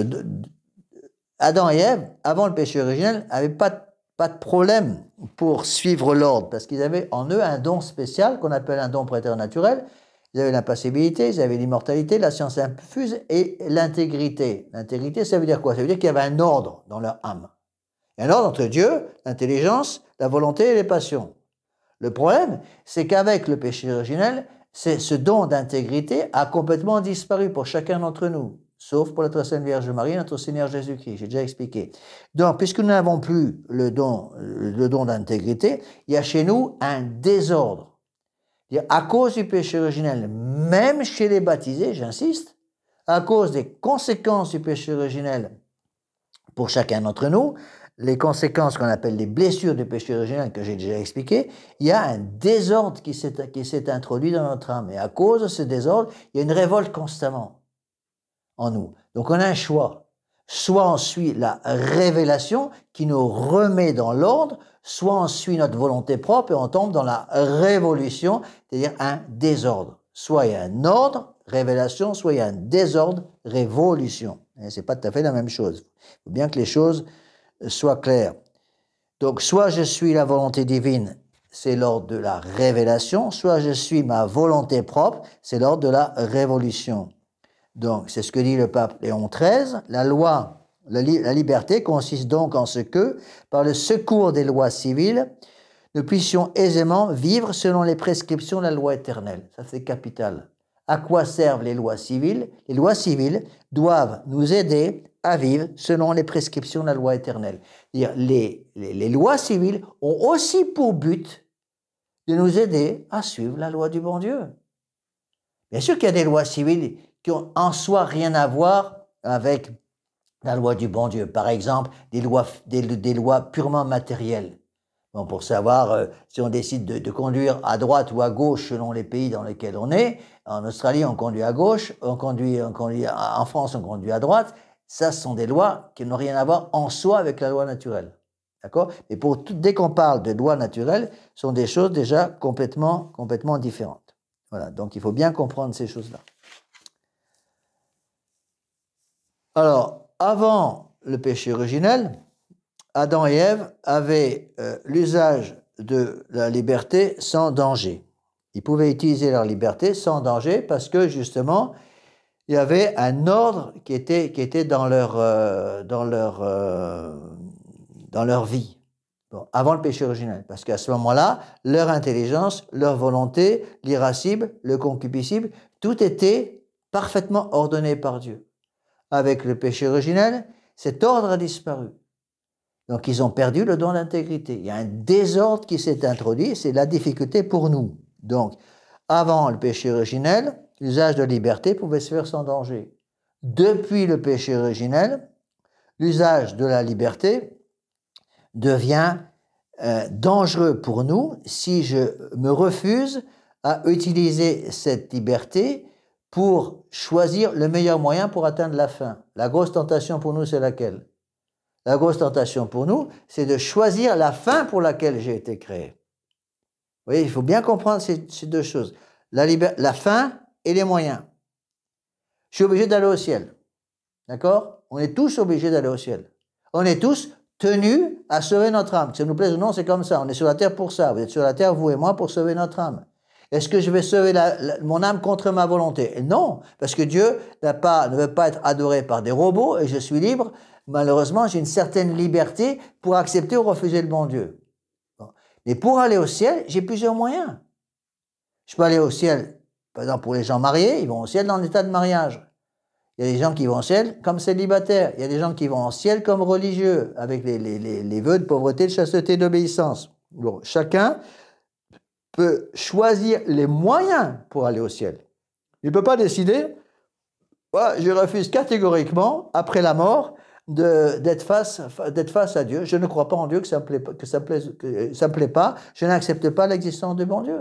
Adam et Ève, avant le péché originel, n'avaient pas de problème pour suivre l'ordre, parce qu'ils avaient en eux un don spécial qu'on appelle un don préternaturel. Ils avaient l'impassibilité, ils avaient l'immortalité, la science infuse et l'intégrité. L'intégrité, ça veut dire quoi? Ça veut dire qu'il y avait un ordre dans leur âme. Il y a un ordre entre Dieu, l'intelligence, la volonté et les passions. Le problème, c'est qu'avec le péché originel, ce don d'intégrité a complètement disparu pour chacun d'entre nous, sauf pour la très sainte Vierge Marie, notre Seigneur Jésus-Christ. J'ai déjà expliqué. Donc, puisque nous n'avons plus le don d'intégrité, il y a chez nous un désordre. À cause du péché originel, même chez les baptisés, j'insiste, à cause des conséquences du péché originel pour chacun d'entre nous, les conséquences qu'on appelle les blessures du péché originel que j'ai déjà expliquées, il y a un désordre qui s'est introduit dans notre âme. Et à cause de ce désordre, il y a une révolte constamment en nous. Donc on a un choix. Soit on suit la révélation qui nous remet dans l'ordre, soit on suit notre volonté propre et on tombe dans la révolution, c'est-à-dire un désordre. Soit il y a un ordre, révélation, soit il y a un désordre, révolution. Ce n'est pas tout à fait la même chose. Il faut bien que les choses soient claires. Donc, soit je suis la volonté divine, c'est l'ordre de la révélation, soit je suis ma volonté propre, c'est l'ordre de la révolution. Donc, c'est ce que dit le pape Léon XIII. La loi, la liberté consiste donc en ce que, par le secours des lois civiles, nous puissions aisément vivre selon les prescriptions de la loi éternelle. Ça, c'est capital. À quoi servent les lois civiles? Les lois civiles doivent nous aider à vivre selon les prescriptions de la loi éternelle. C'est-à-dire, les lois civiles ont aussi pour but de nous aider à suivre la loi du bon Dieu. Bien sûr qu'il y a des lois civiles qui ont en soi rien à voir avec la loi du bon Dieu. Par exemple, des lois purement matérielles. Bon, pour savoir si on décide de conduire à droite ou à gauche selon les pays dans lesquels on est. En Australie, on conduit à gauche, en France, on conduit à droite. Ça, ce sont des lois qui n'ont rien à voir en soi avec la loi naturelle. D'accord? Et dès qu'on parle de loi naturelle, ce sont des choses déjà complètement différentes. Voilà, donc il faut bien comprendre ces choses-là. Alors, avant le péché originel, Adam et Ève avaient l'usage de la liberté sans danger. Ils pouvaient utiliser leur liberté sans danger parce que, justement, il y avait un ordre qui était dans leur vie, bon, avant le péché originel. Parce qu'à ce moment-là, leur intelligence, leur volonté, l'irascible, le concupiscible, tout était parfaitement ordonné par Dieu. Avec le péché originel, cet ordre a disparu. Donc, ils ont perdu le don d'intégrité. Il y a un désordre qui s'est introduit, c'est la difficulté pour nous. Donc, avant le péché originel, l'usage de liberté pouvait se faire sans danger. depuis le péché originel, l'usage de la liberté devient dangereux pour nous si je me refuse à utiliser cette liberté pour choisir le meilleur moyen pour atteindre la fin. La grosse tentation pour nous, c'est laquelle? La grosse tentation pour nous, c'est de choisir la fin pour laquelle j'ai été créé. Vous voyez, il faut bien comprendre ces deux choses. La fin et les moyens. Je suis obligé d'aller au ciel. D'accord? On est tous obligés d'aller au ciel. On est tous tenus à sauver notre âme. Que ça nous plaise ou non, c'est comme ça. On est sur la terre pour ça. Vous êtes sur la terre, vous et moi, pour sauver notre âme. Est-ce que je vais sauver mon âme contre ma volonté? Non, parce que Dieu ne veut pas être adoré par des robots et je suis libre. Malheureusement, j'ai une certaine liberté pour accepter ou refuser le bon Dieu. Bon. Mais pour aller au ciel, j'ai plusieurs moyens. Je peux aller au ciel, par exemple, pour les gens mariés, ils vont au ciel dans l'état de mariage. Il y a des gens qui vont au ciel comme célibataires. Il y a des gens qui vont au ciel comme religieux, avec les vœux de pauvreté, de chasteté, d'obéissance. Bon, chacun peut choisir les moyens pour aller au ciel. Il ne peut pas décider, je refuse catégoriquement, après la mort, d'être face à Dieu. Je ne crois pas en Dieu, que ça me plaît pas. Je n'accepte pas l'existence du bon Dieu.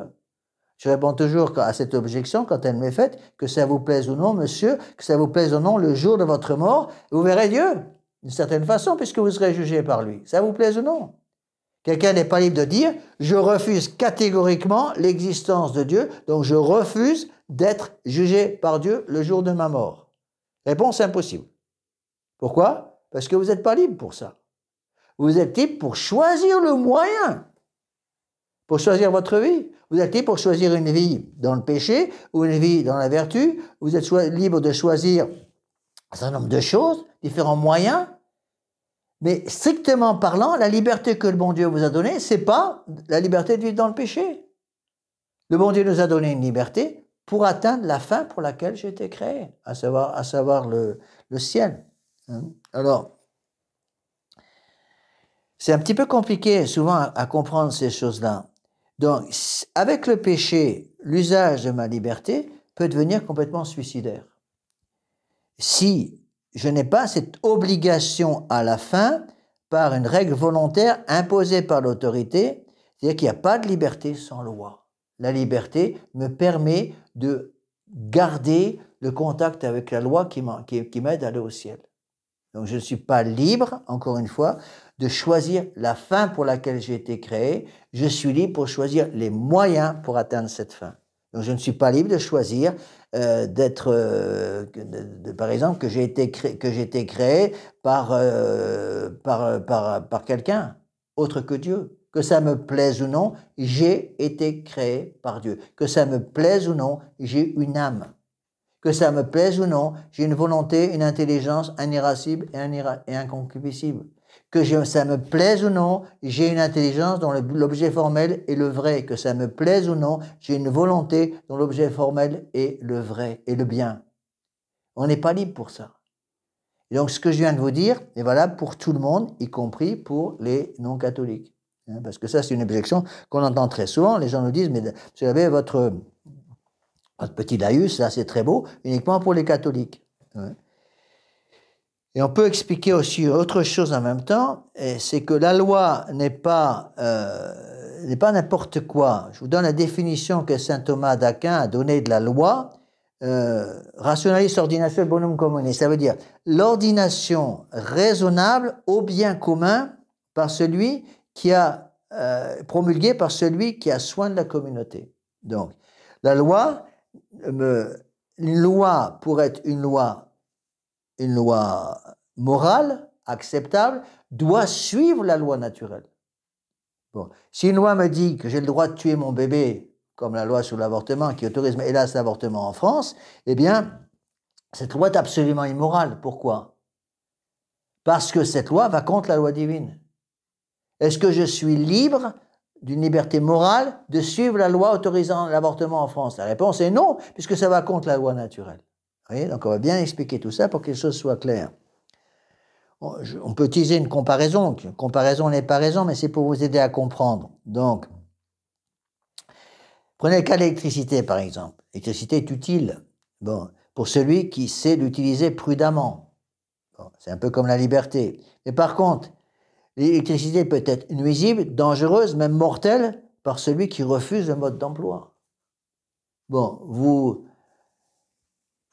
Je réponds toujours à cette objection quand elle m'est faite, que ça vous plaise ou non, monsieur, que ça vous plaise ou non, le jour de votre mort, vous verrez Dieu, d'une certaine façon, puisque vous serez jugé par lui. Ça vous plaise ou non? Quelqu'un n'est pas libre de dire « Je refuse catégoriquement l'existence de Dieu, donc je refuse d'être jugé par Dieu le jour de ma mort. » Réponse impossible. Pourquoi? Parce que vous n'êtes pas libre pour ça. Vous êtes libre pour choisir le moyen, pour choisir votre vie. Vous êtes libre pour choisir une vie dans le péché ou une vie dans la vertu. Vous êtes libre de choisir un certain nombre de choses, différents moyens. Mais strictement parlant, la liberté que le bon Dieu vous a donnée, ce n'est pas la liberté de vivre dans le péché. Le bon Dieu nous a donné une liberté pour atteindre la fin pour laquelle j'ai été créé, à savoir le ciel. Alors, c'est un petit peu compliqué souvent à comprendre ces choses-là. Donc, avec le péché, l'usage de ma liberté peut devenir complètement suicidaire. Si je n'ai pas cette obligation à la fin par une règle volontaire imposée par l'autorité, c'est-à-dire qu'il n'y a pas de liberté sans loi. La liberté me permet de garder le contact avec la loi qui m'aide à aller au ciel. Donc je ne suis pas libre, encore une fois, de choisir la fin pour laquelle j'ai été créé. Je suis libre pour choisir les moyens pour atteindre cette fin. Donc je ne suis pas libre de choisir par exemple, que j'ai été créé par quelqu'un autre que Dieu. Que ça me plaise ou non, j'ai été créé par Dieu. Que ça me plaise ou non, j'ai une âme. Que ça me plaise ou non, j'ai une volonté, une intelligence, un irascible et inconcupiscible. Que ça me plaise ou non, j'ai une intelligence dont l'objet formel est le vrai. Que ça me plaise ou non, j'ai une volonté dont l'objet formel est le vrai et le bien. On n'est pas libre pour ça. Et donc, ce que je viens de vous dire est valable pour tout le monde, y compris pour les non-catholiques. Parce que ça, c'est une objection qu'on entend très souvent. Les gens nous disent, mais vous avez votre petit laïus, là, c'est très beau, uniquement pour les catholiques. Et on peut expliquer aussi autre chose en même temps, c'est que la loi n'est pas n'importe quoi. Je vous donne la définition que saint Thomas d'Aquin a donnée de la loi. Rationalis ordinatio bonum commune. Ça veut dire l'ordination raisonnable au bien commun par celui qui a promulgué par celui qui a soin de la communauté. Donc, la loi, une loi pour être une loi morale, acceptable, doit suivre la loi naturelle. Bon. Si une loi me dit que j'ai le droit de tuer mon bébé, comme la loi sur l'avortement, qui autorise, hélas, l'avortement en France, eh bien, cette loi est absolument immorale. Pourquoi? Parce que cette loi va contre la loi divine. Est-ce que je suis libre d'une liberté morale de suivre la loi autorisant l'avortement en France? La réponse est non, puisque ça va contre la loi naturelle. Vous voyez, donc on va bien expliquer tout ça pour que les choses soient claires. On peut utiliser une comparaison. Comparaison n'est pas raison, mais c'est pour vous aider à comprendre. Donc, prenez le cas de l'électricité, par exemple. L'électricité est utile. Bon, pour celui qui sait l'utiliser prudemment. Bon, c'est un peu comme la liberté. Mais par contre, l'électricité peut être nuisible, dangereuse, même mortelle, par celui qui refuse le mode d'emploi. Bon, vous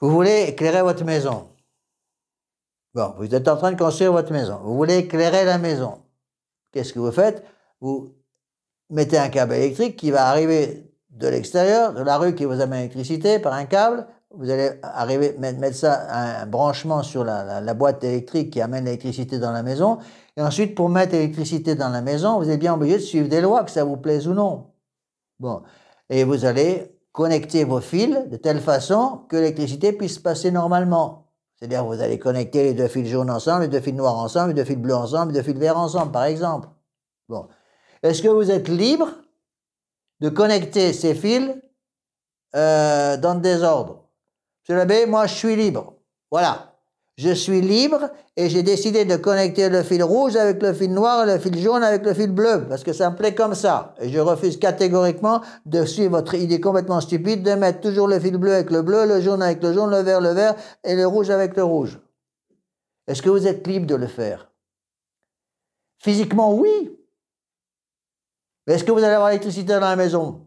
voulez éclairer votre maison. Bon, vous êtes en train de construire votre maison. Vous voulez éclairer la maison. Qu'est-ce que vous faites? Vous mettez un câble électrique qui va arriver de l'extérieur, de la rue qui vous amène l'électricité par un câble. Vous allez arriver mettre ça, un branchement sur la boîte électrique qui amène l'électricité dans la maison. Et ensuite, pour mettre l'électricité dans la maison, vous êtes bien obligé de suivre des lois, que ça vous plaise ou non. Bon. Et vous allez connecter vos fils de telle façon que l'électricité puisse passer normalement. C'est-à-dire, vous allez connecter les deux fils jaunes ensemble, les deux fils noirs ensemble, les deux fils bleus ensemble, les deux fils verts ensemble, par exemple. Bon. Est-ce que vous êtes libre de connecter ces fils dans le désordre? Monsieur l'abbé, moi, je suis libre. Voilà. Je suis libre et j'ai décidé de connecter le fil rouge avec le fil noir et le fil jaune avec le fil bleu, parce que ça me plaît comme ça. Et je refuse catégoriquement de suivre votre idée complètement stupide de mettre toujours le fil bleu avec le bleu, le jaune avec le jaune, le vert et le rouge avec le rouge. Est-ce que vous êtes libre de le faire? Physiquement, oui. Mais est-ce que vous allez avoir l'électricité dans la maison?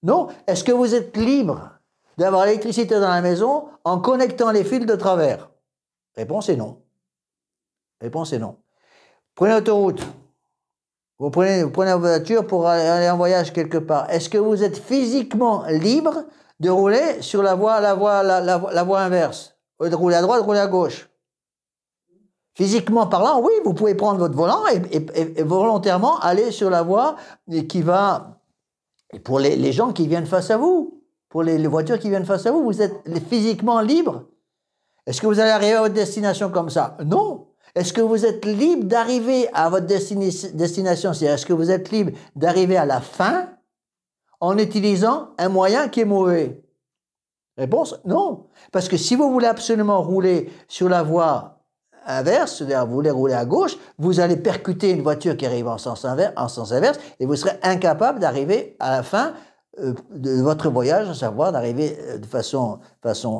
Non. Est-ce que vous êtes libre d'avoir l'électricité dans la maison en connectant les fils de travers? Réponse est non. Réponse est non. Prenez l'autoroute. Vous prenez la voiture pour aller en voyage quelque part. Est-ce que vous êtes physiquement libre de rouler sur la voie inverse? Au lieu de rouler à droite, rouler à gauche. Physiquement parlant, oui, vous pouvez prendre votre volant et volontairement aller sur la voie qui va... Et pour les gens qui viennent face à vous, pour les voitures qui viennent face à vous, vous êtes physiquement libre. Est-ce que vous allez arriver à votre destination comme ça? Non. Est-ce que vous êtes libre d'arriver à votre destination? C'est-à-dire, est-ce que vous êtes libre d'arriver à la fin en utilisant un moyen qui est mauvais? Réponse, non. Parce que si vous voulez absolument rouler sur la voie inverse, c'est-à-dire vous voulez rouler à gauche, vous allez percuter une voiture qui arrive en sens inverse et vous serez incapable d'arriver à la fin de votre voyage, à savoir d'arriver de façon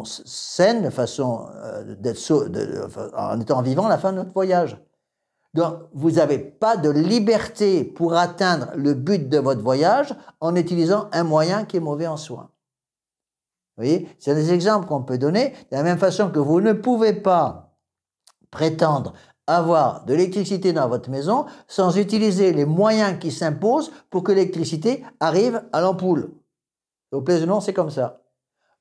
saine, de façon en étant vivant à la fin de notre voyage. Donc, vous n'avez pas de liberté pour atteindre le but de votre voyage en utilisant un moyen qui est mauvais en soi. Vous voyez, c'est des exemples qu'on peut donner, de la même façon que vous ne pouvez pas prétendre avoir de l'électricité dans votre maison sans utiliser les moyens qui s'imposent pour que l'électricité arrive à l'ampoule. Au plaise ou non, c'est comme ça.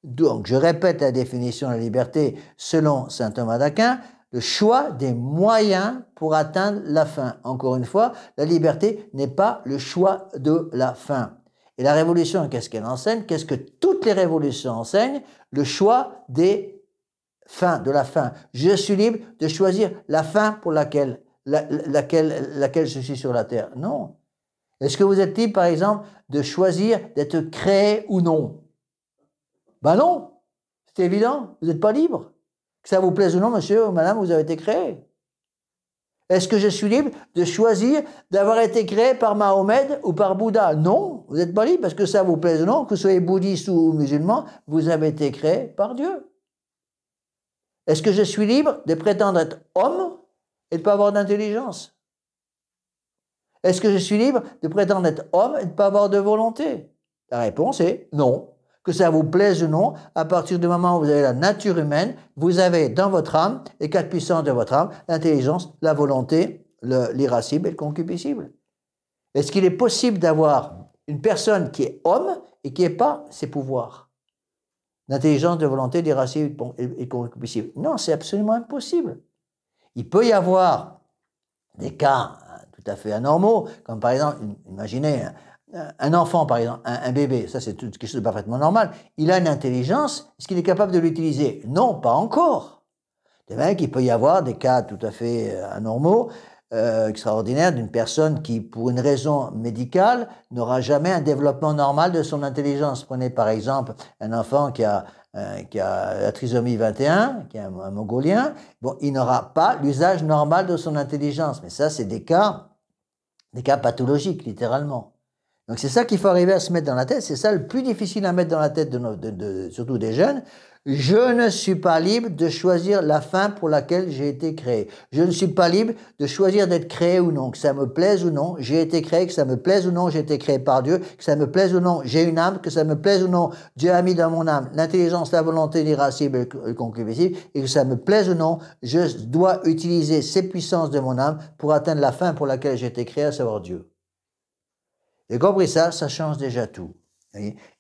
Donc, je répète la définition de la liberté selon saint Thomas d'Aquin, le choix des moyens pour atteindre la fin. Encore une fois, la liberté n'est pas le choix de la fin. Et la révolution, qu'est-ce qu'elle enseigne? Qu'est-ce que toutes les révolutions enseignent? Le choix des fin, de la fin. Je suis libre de choisir la fin pour laquelle je suis sur la terre. Non. Est-ce que vous êtes libre, par exemple, de choisir d'être créé ou non? Ben non. C'est évident. Vous n'êtes pas libre. Que ça vous plaise ou non, monsieur ou madame, vous avez été créé. Est-ce que je suis libre de choisir d'avoir été créé par Mahomet ou par Bouddha? Non. Vous n'êtes pas libre parce que ça vous plaise ou non, que vous soyez bouddhiste ou musulman, vous avez été créé par Dieu. Est-ce que je suis libre de prétendre être homme et de ne pas avoir d'intelligence? Est-ce que je suis libre de prétendre être homme et de ne pas avoir de volonté? La réponse est non. Que ça vous plaise ou non, à partir du moment où vous avez la nature humaine, vous avez dans votre âme, les quatre puissances de votre âme, l'intelligence, la volonté, l'irascible et le concupiscible. Est-ce qu'il est possible d'avoir une personne qui est homme et qui n'ait pas ses pouvoirs? L'intelligence, de volonté, l'irascible et concupiscible. Non, c'est absolument impossible. Il peut y avoir des cas tout à fait anormaux, comme par exemple, imaginez un enfant, par exemple, un bébé, ça c'est quelque chose de parfaitement normal, il a une intelligence, est-ce qu'il est capable de l'utiliser? Non, pas encore. De même qu'il peut y avoir des cas tout à fait anormaux, extraordinaires, d'une personne qui, pour une raison médicale, n'aura jamais un développement normal de son intelligence. Prenez par exemple un enfant qui a la trisomie 21, qui est un mongolien, bon, il n'aura pas l'usage normal de son intelligence. Mais ça, c'est des cas pathologiques, littéralement. Donc c'est ça qu'il faut arriver à se mettre dans la tête, c'est ça le plus difficile à mettre dans la tête surtout des jeunes. Je ne suis pas libre de choisir la fin pour laquelle j'ai été créé. Je ne suis pas libre de choisir d'être créé ou non, que ça me plaise ou non, j'ai été créé, que ça me plaise ou non, j'ai été créé par Dieu, que ça me plaise ou non, j'ai une âme, que ça me plaise ou non, Dieu a mis dans mon âme l'intelligence, la volonté, l'irascible et le concupiscible, et que ça me plaise ou non, je dois utiliser ces puissances de mon âme pour atteindre la fin pour laquelle j'ai été créé, à savoir Dieu. Et compris ça, ça change déjà tout.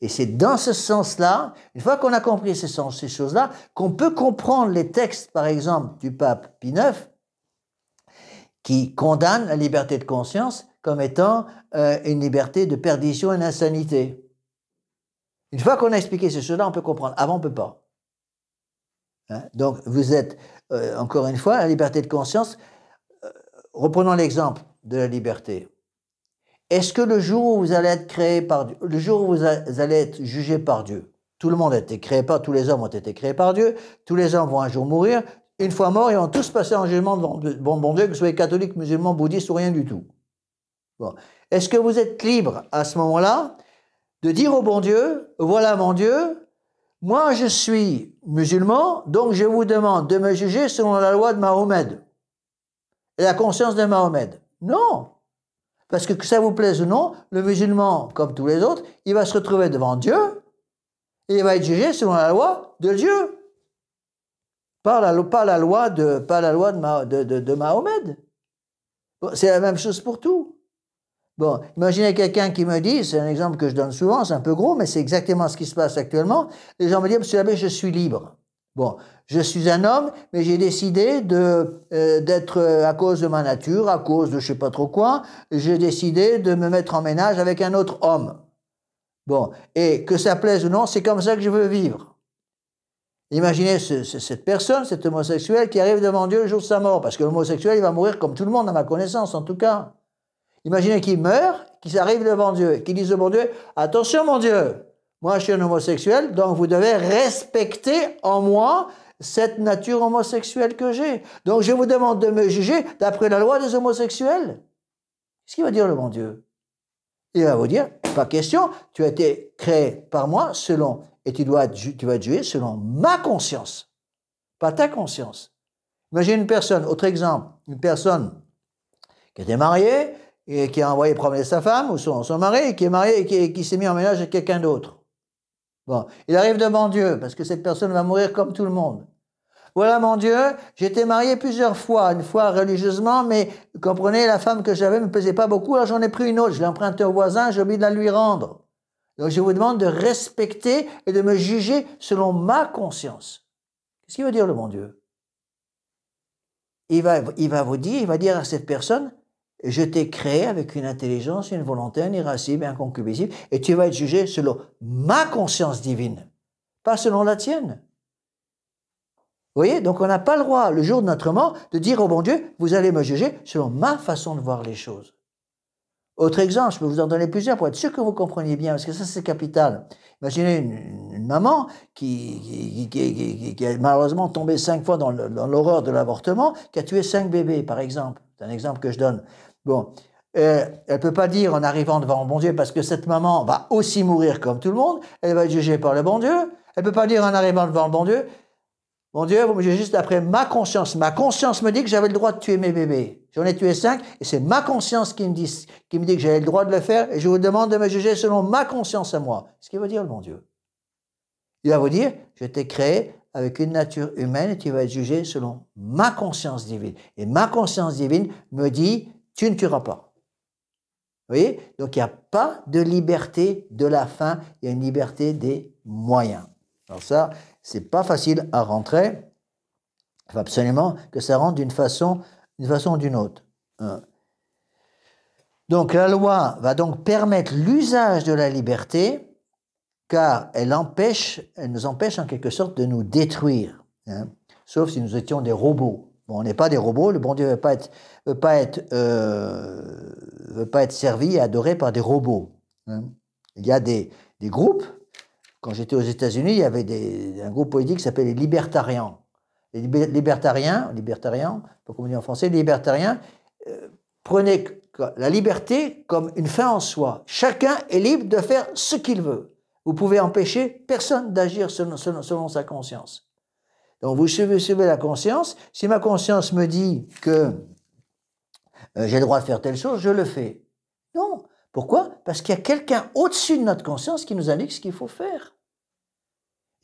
Et c'est dans ce sens-là, une fois qu'on a compris ces choses-là, qu'on peut comprendre les textes, par exemple, du pape Pie IX, qui condamne la liberté de conscience comme étant une liberté de perdition et d'insanité. Une fois qu'on a expliqué ces choses-là, on peut comprendre. Avant, on ne peut pas. Donc, vous êtes, encore une fois, la liberté de conscience. Reprenons l'exemple de la liberté. Est-ce que le jour où vous allez être créé par Dieu, le jour où vous allez être jugé par Dieu, tout le monde a été créé par, tous les hommes ont été créés par Dieu, tous les hommes vont un jour mourir, une fois morts, ils vont tous passer en jugement devant bon Dieu, que vous soyez catholique, musulman, bouddhiste ou rien du tout. Bon. Est-ce que vous êtes libre à ce moment-là de dire au bon Dieu, voilà mon Dieu, moi je suis musulman, donc je vous demande de me juger selon la loi de Mahomet et la conscience de Mahomet? Non. Parce que ça vous plaise ou non, le musulman, comme tous les autres, il va se retrouver devant Dieu et il va être jugé selon la loi de Dieu. Pas la loi de Mahomet. Bon, c'est la même chose pour tout. Bon, imaginez quelqu'un qui me dit, c'est un exemple que je donne souvent, c'est un peu gros, mais c'est exactement ce qui se passe actuellement. Les gens me disent, monsieur l'abbé, je suis libre. Bon, je suis un homme, mais j'ai décidé d'être, à cause de ma nature, à cause de je sais pas trop quoi, j'ai décidé de me mettre en ménage avec un autre homme. Bon, et que ça plaise ou non, c'est comme ça que je veux vivre. Imaginez cette personne, cet homosexuel qui arrive devant Dieu le jour de sa mort, parce que l'homosexuel, il va mourir comme tout le monde, à ma connaissance en tout cas. Imaginez qu'il meurt, qu'il arrive devant Dieu, qu'il dise au bon Dieu, attention mon Dieu, moi je suis un homosexuel, donc vous devez respecter en moi cette nature homosexuelle que j'ai. Donc je vous demande de me juger d'après la loi des homosexuels. Qu'est-ce qu'il va dire le bon Dieu? Il va vous dire, pas question, tu as été créé par moi selon, et tu vas être jugé selon ma conscience, pas ta conscience. Imaginez une personne, autre exemple, une personne qui était mariée, et qui a envoyé promener sa femme ou son mari, qui est marié et qui s'est mis en ménage avec quelqu'un d'autre. Bon, il arrive devant Dieu, parce que cette personne va mourir comme tout le monde. Voilà mon Dieu, j'ai été marié plusieurs fois, une fois religieusement, mais comprenez, la femme que j'avais ne me plaisait pas beaucoup, alors j'en ai pris une autre, je l'ai empruntée au voisin, j'ai oublié de la lui rendre. Donc je vous demande de respecter et de me juger selon ma conscience. Qu'est-ce qu'il veut dire le bon Dieu? Il va vous dire, il va dire à cette personne, je t'ai créé avec une intelligence, une volonté, un irascible, un concupiscible, et tu vas être jugé selon ma conscience divine, pas selon la tienne. Vous voyez, donc on n'a pas le droit, le jour de notre mort, de dire au bon Dieu, vous allez me juger selon ma façon de voir les choses. Autre exemple, je peux vous en donner plusieurs pour être sûr que vous compreniez bien, parce que ça c'est capital. Imaginez une maman qui est malheureusement tombée 5 fois dans l'horreur de l'avortement, qui a tué 5 bébés, par exemple. C'est un exemple que je donne. Bon, elle ne peut pas dire en arrivant devant le bon Dieu, parce que cette maman va aussi mourir comme tout le monde, elle va être jugée par le bon Dieu. Elle ne peut pas dire en arrivant devant le bon Dieu, mon Dieu, vous me jugez juste après ma conscience. Ma conscience me dit que j'avais le droit de tuer mes bébés. J'en ai tué 5, et c'est ma conscience qui me dit que j'avais le droit de le faire, et je vous demande de me juger selon ma conscience à moi. Ce qu'il veut dire le bon Dieu. Il va vous dire, je t'ai créé avec une nature humaine, et tu vas être jugé selon ma conscience divine. Et ma conscience divine me dit, tu ne tueras pas. Vous voyez? Donc il n'y a pas de liberté de la fin, il y a une liberté des moyens. Alors ça, c'est pas facile à rentrer. Il faut absolument que ça rentre d'une façon ou d'une autre. Donc la loi va donc permettre l'usage de la liberté, car elle nous empêche en quelque sorte de nous détruire. Sauf si nous étions des robots. Bon, on n'est pas des robots, le bon Dieu ne veut pas être servi et adoré par des robots. Il y a des groupes. Quand j'étais aux États-Unis, il y avait un groupe politique qui s'appelait les libertariens. Les libertariens, pas comme on dit en français, les libertariens Prenez la liberté comme une fin en soi. Chacun est libre de faire ce qu'il veut. Vous pouvez empêcher personne d'agir selon sa conscience. Donc vous suivez la conscience. Si ma conscience me dit que j'ai le droit de faire telle chose, je le fais. Non. Pourquoi? Parce qu'il y a quelqu'un au-dessus de notre conscience qui nous indique ce qu'il faut faire.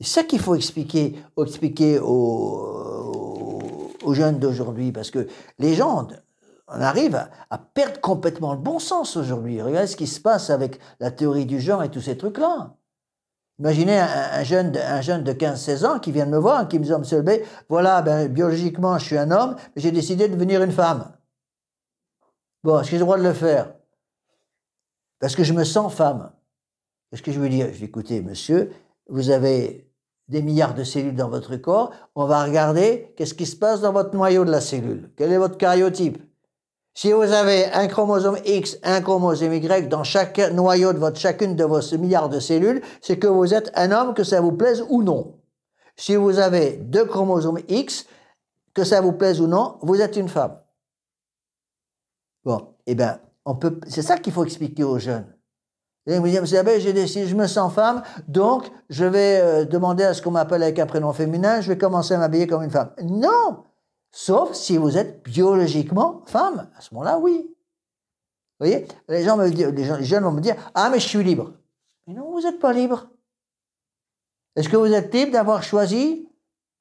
C'est ça qu'il faut expliquer aux jeunes d'aujourd'hui, parce que les gens, on arrive à perdre complètement le bon sens aujourd'hui. Regardez ce qui se passe avec la théorie du genre et tous ces trucs-là. Imaginez un jeune de 15-16 ans qui vient me voir et qui me dit « Monsieur Lebey, voilà, biologiquement, je suis un homme, mais j'ai décidé de devenir une femme. Bon, est-ce que j'ai le droit de le faire? Parce que je me sens femme. » Qu'est-ce que je veux dire? Je dis « Écoutez, monsieur, vous avez des milliards de cellules dans votre corps, on va regarder qu'est-ce qui se passe dans votre noyau de la cellule. Quel est votre karyotype? Si vous avez un chromosome X, un chromosome Y dans chaque noyau de chacune de vos milliards de cellules, c'est que vous êtes un homme, que ça vous plaise ou non. Si vous avez 2 chromosomes X, que ça vous plaise ou non, vous êtes une femme. » Bon, eh bien, c'est ça qu'il faut expliquer aux jeunes. Et vous dites, vous savez, j'ai décidé, je me sens femme, donc je vais demander à ce qu'on m'appelle avec un prénom féminin, je vais commencer à m'habiller comme une femme. Non! Sauf si vous êtes biologiquement femme. À ce moment-là, oui. Vous voyez? Les jeunes vont me dire, ah, mais je suis libre. Mais non, vous n'êtes pas libre. Est-ce que vous êtes libre d'avoir choisi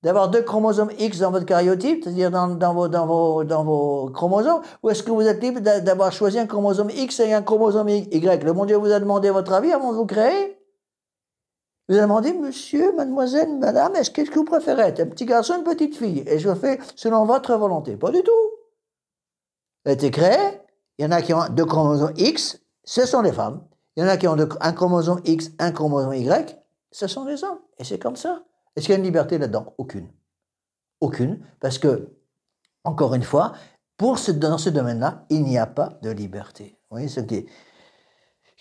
d'avoir 2 chromosomes X dans votre karyotype, c'est-à-dire dans vos chromosomes, ou est-ce que vous êtes libre d'avoir choisi un chromosome X et un chromosome Y? Le bon Dieu vous a demandé votre avis avant de vous créer. Vous avez demandé, monsieur, mademoiselle, madame, est-ce que vous préférez être un petit garçon ou une petite fille? Et je fais selon votre volonté. Pas du tout. Elle a été créée, il y en a qui ont 2 chromosomes X, ce sont des femmes. Il y en a qui ont un chromosome X, un chromosome Y, ce sont des hommes. Et c'est comme ça. Est-ce qu'il y a une liberté là-dedans? Aucune. Aucune, parce que, encore une fois, dans ce domaine-là, il n'y a pas de liberté. Vous voyez, c'est quelque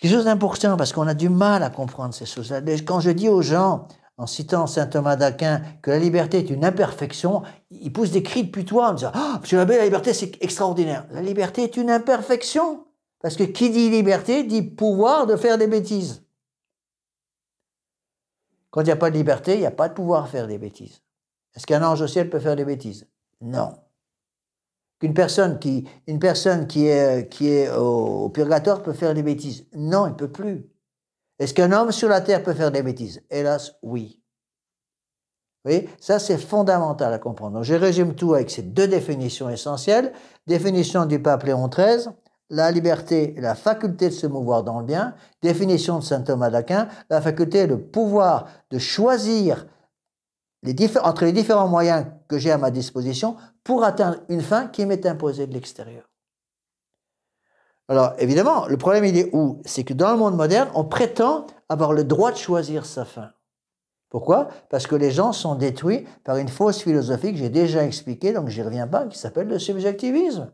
chose d'important, parce qu'on a du mal à comprendre ces choses-là. Quand je dis aux gens, en citant saint Thomas d'Aquin, que la liberté est une imperfection, ils poussent des cris de putois en disant « Ah, monsieur l'abbé, la liberté, c'est extraordinaire. » La liberté est une imperfection, parce que qui dit liberté dit pouvoir de faire des bêtises. Quand il n'y a pas de liberté, il n'y a pas de pouvoir à faire des bêtises. Est-ce qu'un ange au ciel peut faire des bêtises? Non. Qu'une personne qui est au purgatoire peut faire des bêtises? Non, il ne peut plus. Est-ce qu'un homme sur la terre peut faire des bêtises? Hélas, oui. Vous voyez, ça c'est fondamental à comprendre. Donc, je résume tout avec ces 2 définitions essentielles. Définition du pape Léon XIII, la liberté et la faculté de se mouvoir dans le bien. Définition de saint Thomas d'Aquin, la faculté et le pouvoir de choisir entre les différents moyens que j'ai à ma disposition pour atteindre une fin qui m'est imposée de l'extérieur. Alors, évidemment, le problème, il est où? C'est que dans le monde moderne, on prétend avoir le droit de choisir sa fin. Pourquoi? Parce que les gens sont détruits par une fausse philosophie que j'ai déjà expliquée, donc j'y reviens pas, qui s'appelle le subjectivisme.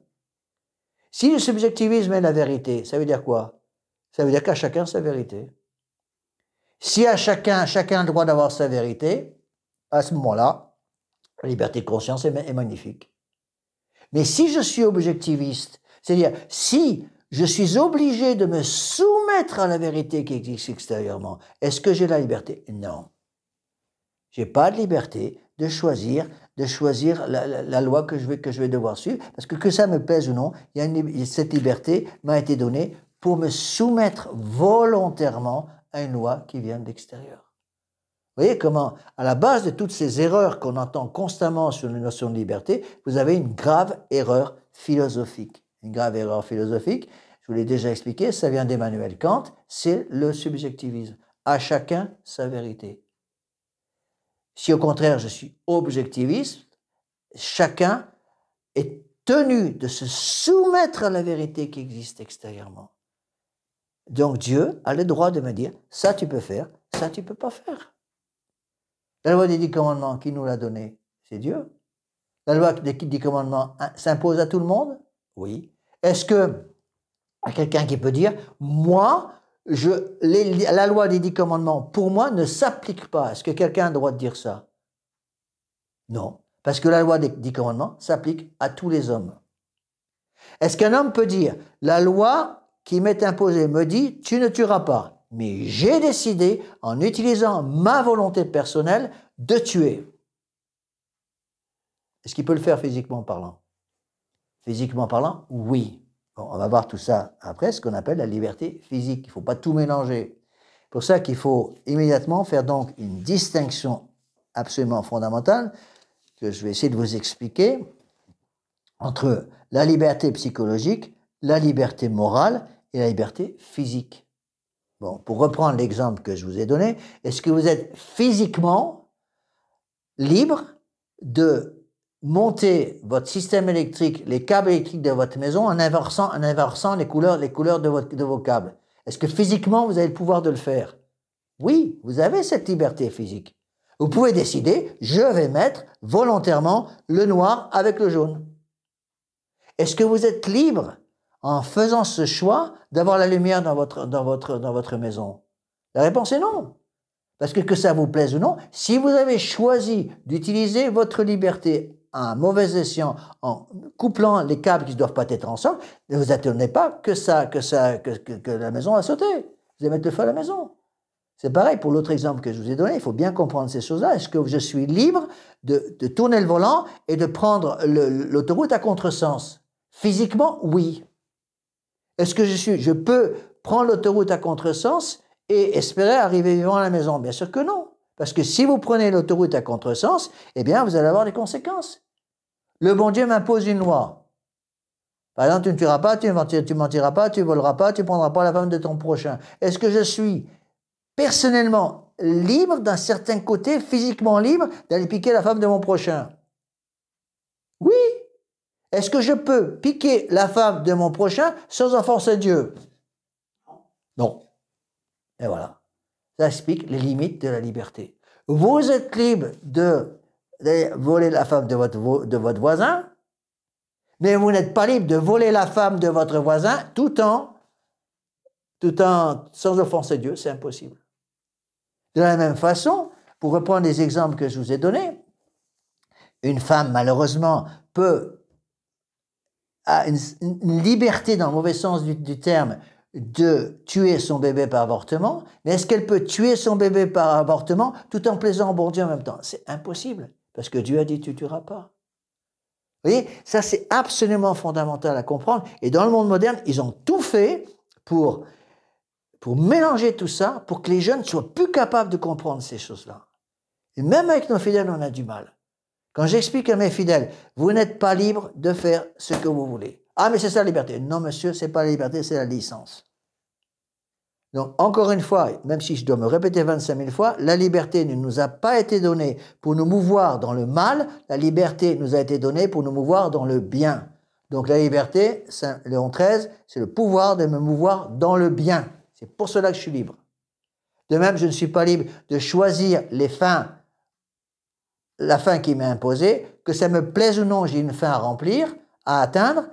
Si le subjectivisme est la vérité, ça veut dire quoi? Ça veut dire qu'à chacun sa vérité. Si à chacun a le droit d'avoir sa vérité, à ce moment-là, la liberté de conscience est magnifique. Mais si je suis objectiviste, c'est-à-dire si je suis obligé de me soumettre à la vérité qui existe extérieurement, est-ce que j'ai la liberté? Non. Je n'ai pas de liberté de choisir la loi que je vais devoir suivre, parce que ça me plaise ou non, cette liberté m'a été donnée pour me soumettre volontairement à une loi qui vient de l'extérieur. Vous voyez comment, à la base de toutes ces erreurs qu'on entend constamment sur la notion de liberté, vous avez une grave erreur philosophique. Une grave erreur philosophique, je vous l'ai déjà expliqué, ça vient d'Emmanuel Kant, c'est le subjectivisme. À chacun sa vérité. Si au contraire je suis objectiviste, chacun est tenu de se soumettre à la vérité qui existe extérieurement. Donc Dieu a le droit de me dire, ça tu peux faire, ça tu peux pas faire. La loi des 10 commandements, qui nous l'a donnée? C'est Dieu. La loi des 10 commandements s'impose à tout le monde? Oui. Est-ce que y a quelqu'un qui peut dire, moi, la loi des 10 commandements, pour moi, ne s'applique pas? Est-ce que quelqu'un a le droit de dire ça? Non. Parce que la loi des 10 commandements s'applique à tous les hommes. Est-ce qu'un homme peut dire, la loi qui m'est imposée me dit, tu ne tueras pas, mais j'ai décidé, en utilisant ma volonté personnelle, de tuer. Est-ce qu'il peut le faire physiquement parlant? Physiquement parlant, oui. Bon, on va voir tout ça après, ce qu'on appelle la liberté physique. Il ne faut pas tout mélanger. C'est pour ça qu'il faut immédiatement faire donc une distinction absolument fondamentale, que je vais essayer de vous expliquer, entre la liberté psychologique, la liberté morale et la liberté physique. Bon, pour reprendre l'exemple que je vous ai donné, est-ce que vous êtes physiquement libre de monter votre système électrique, les câbles électriques de votre maison en inversant les couleurs de vos câbles? Est-ce que physiquement vous avez le pouvoir de le faire? Oui, vous avez cette liberté physique. Vous pouvez décider, je vais mettre volontairement le noir avec le jaune. Est-ce que vous êtes libre, en faisant ce choix, d'avoir la lumière dans votre maison? La réponse est non. Parce que ça vous plaise ou non, si vous avez choisi d'utiliser votre liberté à un mauvais escient en couplant les câbles qui ne doivent pas être ensemble, ne vous attendez pas que la maison va sauter. Vous allez mettre le feu à la maison. C'est pareil pour l'autre exemple que je vous ai donné, il faut bien comprendre ces choses-là. Est-ce que je suis libre de tourner le volant et de prendre l'autoroute à contresens? Physiquement, oui. Est-ce que je peux prendre l'autoroute à contresens et espérer arriver vivant à la maison? Bien sûr que non. Parce que si vous prenez l'autoroute à contresens, eh bien, vous allez avoir des conséquences. Le bon Dieu m'impose une loi. Par exemple, tu ne tueras pas, tu mentiras pas, tu voleras pas, tu ne prendras pas la femme de ton prochain. Est-ce que je suis personnellement libre d'un certain côté, physiquement libre, d'aller piquer la femme de mon prochain? Oui. Est-ce que je peux piquer la femme de mon prochain sans offenser Dieu? Non. Et voilà. Ça explique les limites de la liberté. Vous êtes libre d'aller voler la femme de votre voisin, mais vous n'êtes pas libre de voler la femme de votre voisin tout en sans offenser Dieu. C'est impossible. De la même façon, pour reprendre les exemples que je vous ai donnés, une femme, malheureusement, a une liberté, dans le mauvais sens du terme, de tuer son bébé par avortement, mais est-ce qu'elle peut tuer son bébé par avortement tout en plaisant au bon Dieu en même temps? C'est impossible, parce que Dieu a dit tu ne tueras pas. Vous voyez, ça c'est absolument fondamental à comprendre, et dans le monde moderne, ils ont tout fait pour mélanger tout ça, pour que les jeunes soient plus capables de comprendre ces choses-là. Et même avec nos fidèles, on a du mal. Quand j'explique à mes fidèles, vous n'êtes pas libre de faire ce que vous voulez. Ah, mais c'est ça la liberté. Non, monsieur, ce n'est pas la liberté, c'est la licence. Donc, encore une fois, même si je dois me répéter 25 000 fois, la liberté ne nous a pas été donnée pour nous mouvoir dans le mal, la liberté nous a été donnée pour nous mouvoir dans le bien. Donc, la liberté, Léon XIII, c'est le pouvoir de me mouvoir dans le bien. C'est pour cela que je suis libre. De même, je ne suis pas libre de choisir la fin qui m'est imposée, que ça me plaise ou non, j'ai une fin à remplir, à atteindre,